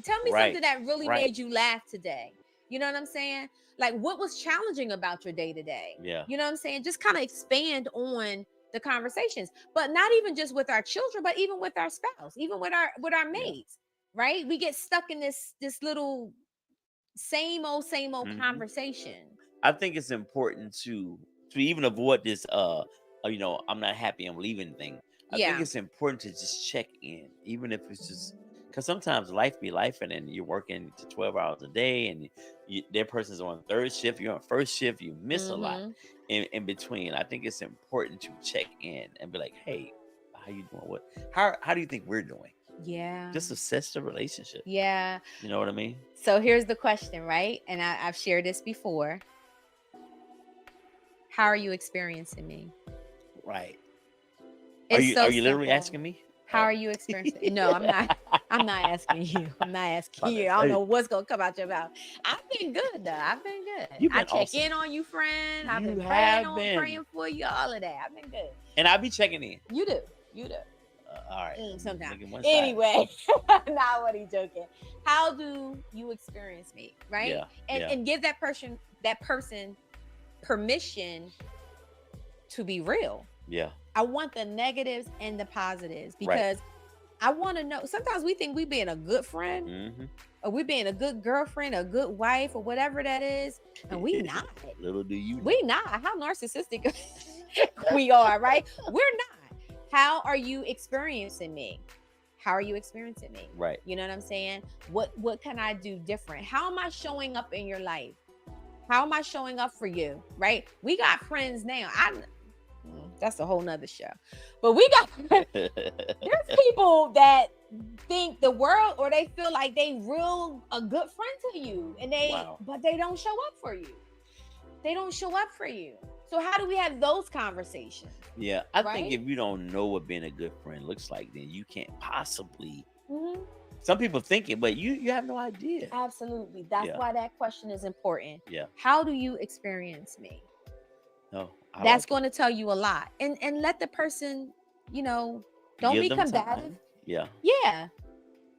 [SPEAKER 1] Tell me
[SPEAKER 2] Right.
[SPEAKER 1] something that really
[SPEAKER 2] Right.
[SPEAKER 1] made you laugh today. You know what I'm saying? Like, what was challenging about your day today?
[SPEAKER 2] Yeah.
[SPEAKER 1] You know what I'm saying? Just kind of expand on the conversations, but not even just with our children, but even with our spouse, even with our mates, right? We get stuck in this little same old
[SPEAKER 2] Mhm.
[SPEAKER 1] conversation.
[SPEAKER 2] I think it's important to even avoid this I'm not happy, I'm leaving thing. I think
[SPEAKER 1] Yeah.
[SPEAKER 2] it's important to just check in, even if it's just because sometimes life be life, and you're working to 12 hours a day, and that person's on third shift, you're on first shift, you miss a lot
[SPEAKER 1] Mhm.
[SPEAKER 2] in between. I think it's important to check in and be like, hey, how you doing? How do you think we're doing?
[SPEAKER 1] Yeah.
[SPEAKER 2] Just assess the relationship.
[SPEAKER 1] Yeah.
[SPEAKER 2] You know what I mean?
[SPEAKER 1] So here's the question, right? And I've shared this before. How are you experiencing me?
[SPEAKER 2] Right.
[SPEAKER 1] It's
[SPEAKER 2] Are you literally
[SPEAKER 1] simple.
[SPEAKER 2] asking me?
[SPEAKER 1] How are you experiencing? No, I'm not. I'm not asking you. I'm not asking you. I don't know what's gonna come out your mouth. I've been good though. I've been good.
[SPEAKER 2] You've
[SPEAKER 1] I
[SPEAKER 2] been
[SPEAKER 1] check
[SPEAKER 2] awesome.
[SPEAKER 1] in on you, friend. I've
[SPEAKER 2] You
[SPEAKER 1] been
[SPEAKER 2] have been.
[SPEAKER 1] praying for you. All of that. I've been good.
[SPEAKER 2] And I'll be checking in.
[SPEAKER 1] You do. You do.
[SPEAKER 2] All right.
[SPEAKER 1] Sometimes.
[SPEAKER 2] Look at one side.
[SPEAKER 1] Anyway, not what he's joking. How do you experience me, right?
[SPEAKER 2] Yeah.
[SPEAKER 1] And give that person permission to be real.
[SPEAKER 2] Yeah.
[SPEAKER 1] I want the negatives and the positives because I want to know. Sometimes we think we being a good friend,
[SPEAKER 2] Mm-hmm.
[SPEAKER 1] or we being a good girlfriend, a good wife, or whatever that is, and we not.
[SPEAKER 2] Little do you know.
[SPEAKER 1] We not. How narcissistic we are, right? We're not. How are you experiencing me? How are you experiencing me?
[SPEAKER 2] Right.
[SPEAKER 1] You know what I'm saying? What can I do different? How am I showing up in your life? How am I showing up for you? Right? We got friends now. That's a whole nother show. But we got there's people that think the world, or they feel like they a good friend to you, and but they don't show up for you. They don't show up for you. So how do we have those conversations?
[SPEAKER 2] Yeah, I think if you don't know what being a good friend looks like, then you can't possibly. Mm-hmm. Some people think it, but you have no idea.
[SPEAKER 1] Absolutely. That's why that question is important.
[SPEAKER 2] Yeah.
[SPEAKER 1] How do you experience me?
[SPEAKER 2] No.
[SPEAKER 1] That's going to tell you a lot. And let the person, don't be combative.
[SPEAKER 2] Yeah.
[SPEAKER 1] Yeah.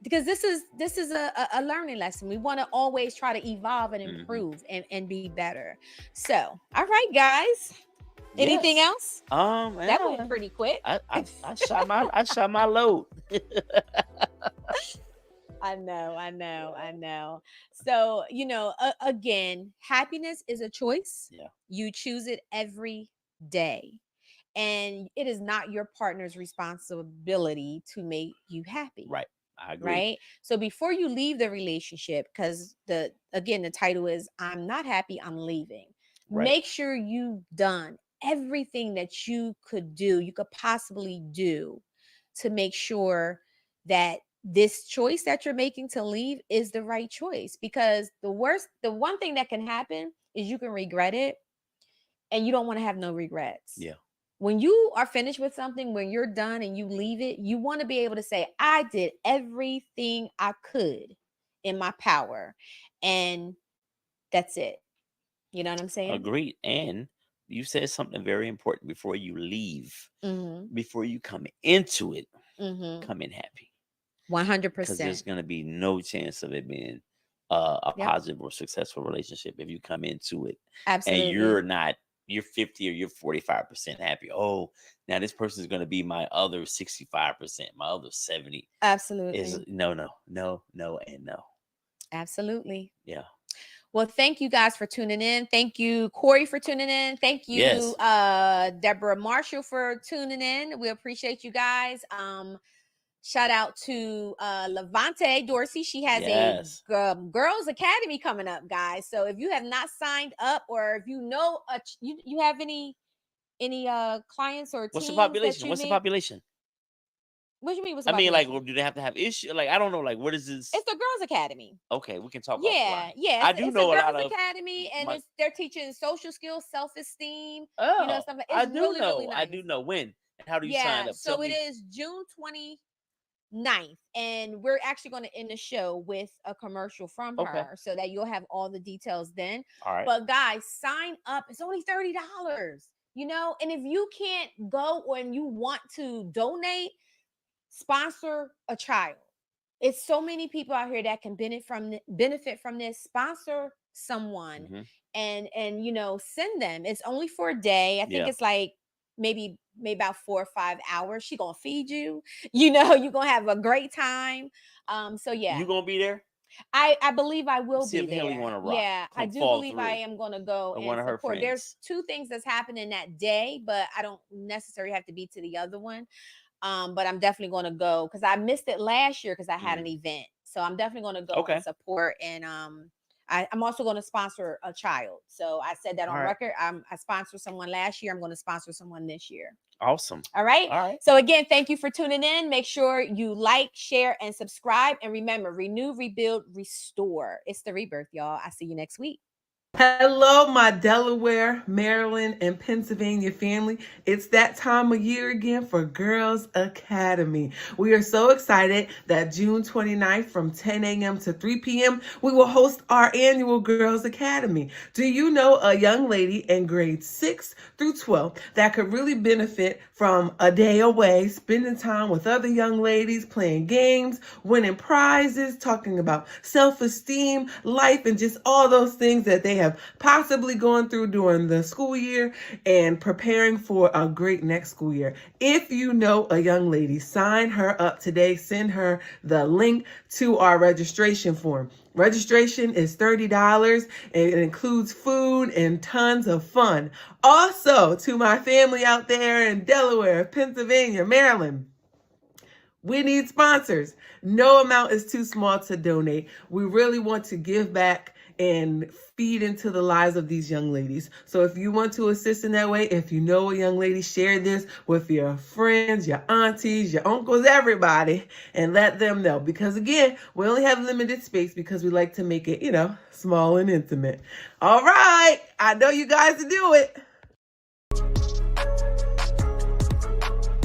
[SPEAKER 1] Because this is a learning lesson. We want to always try to evolve and improve and be better. So, all right, guys. Anything else? That went pretty quick.
[SPEAKER 2] I shot my load.
[SPEAKER 1] I know. So, again, happiness is a choice.
[SPEAKER 2] Yeah.
[SPEAKER 1] You choose it every day. And it is not your partner's responsibility to make you happy.
[SPEAKER 2] Right. I agree.
[SPEAKER 1] Right. So before you leave the relationship, because the title is I'm not happy, I'm leaving. Right. Make sure you've done everything that you could possibly do to make sure that this choice that you're making to leave is the right choice. Because the one thing that can happen is you can regret it, and you don't want to have no regrets.
[SPEAKER 2] Yeah.
[SPEAKER 1] When you are finished with something, when you're done and you leave it, you want to be able to say, I did everything I could in my power. And that's it. You know what I'm saying?
[SPEAKER 2] Agreed. And you said something very important before you leave.
[SPEAKER 1] Mm-hmm.
[SPEAKER 2] Before you come into it, come in happy.
[SPEAKER 1] 100%.
[SPEAKER 2] Because there's going to be no chance of it being a positive or successful relationship if you come into it.
[SPEAKER 1] Absolutely.
[SPEAKER 2] And you're 50 or you're 45% happy. Oh, now this person is going to be my other 65%, my other 70.
[SPEAKER 1] Absolutely.
[SPEAKER 2] No, and no.
[SPEAKER 1] Absolutely.
[SPEAKER 2] Yeah.
[SPEAKER 1] Well, thank you guys for tuning in. Thank you, Corey, for tuning in. Thank you, Deborah Marshall, for tuning in. We appreciate you guys. Shout out to Levante Dorsey. She has a Girls Academy coming up, guys. So if you have not signed up, or if you know you have any clients or
[SPEAKER 2] what's
[SPEAKER 1] teams
[SPEAKER 2] the population?
[SPEAKER 1] What do you mean? What's the population?
[SPEAKER 2] Like, do they have to have issue? Like, I don't know. Like, what is this?
[SPEAKER 1] It's the Girls Academy.
[SPEAKER 2] Okay, we can talk.
[SPEAKER 1] Yeah.
[SPEAKER 2] I do know a lot of
[SPEAKER 1] Academy, and they're teaching social skills, self-esteem.
[SPEAKER 2] Oh,
[SPEAKER 1] stuff like
[SPEAKER 2] I do know.
[SPEAKER 1] Really nice.
[SPEAKER 2] I do know when. How do you sign up?
[SPEAKER 1] So it is June 29th, and we're actually going to end the show with a commercial from her, so that you'll have all the details then.
[SPEAKER 2] All right.
[SPEAKER 1] But guys, sign up. It's only $30. And if you can't go, or you want to donate, sponsor a child. It's so many people out here that can benefit from this. Sponsor someone, and send them. It's only for a day. I think it's like maybe about 4 or 5 hours. She gonna feed you. You're gonna have a great time. So yeah,
[SPEAKER 2] you gonna be there?
[SPEAKER 1] I believe I will
[SPEAKER 2] be
[SPEAKER 1] there. Yeah, I do believe I am gonna go and support. There's 2 things that's happening that day, but I don't necessarily have to be to the other one. But I'm definitely gonna go, because I missed it last year because I had an event. So I'm definitely gonna go and support. And I'm also going to sponsor a child. So I said that on record. I sponsored someone last year. I'm going to sponsor someone this year.
[SPEAKER 2] Awesome.
[SPEAKER 1] All right. So again, thank you for tuning in. Make sure you like, share, and subscribe. And remember, renew, rebuild, restore. It's the rebirth, y'all. I'll see you next week.
[SPEAKER 5] Hello, my Delaware, Maryland, and Pennsylvania family. It's that time of year again for Girls Academy. We are so excited that June 29th from 10 a.m. to 3 p.m. we will host our annual Girls Academy. Do you know a young lady in grades 6 through 12 that could really benefit from a day away, spending time with other young ladies, playing games, winning prizes, talking about self-esteem, life, and just all those things that they have possibly gone through during the school year and preparing for a great next school year? If you know a young lady, sign her up today. Send her the link to our registration form. Registration is $30 and it includes food and tons of fun. Also, to my family out there in Delaware, Pennsylvania, Maryland, we need sponsors. No amount is too small to donate. We really want to give back and feed into the lives of these young ladies. So if you want to assist in that way, if you know a young lady, share this with your friends, your aunties, your uncles, everybody, and let them know. Because again, we only have limited space because we like to make it, small and intimate. All right. I know you guys to do it.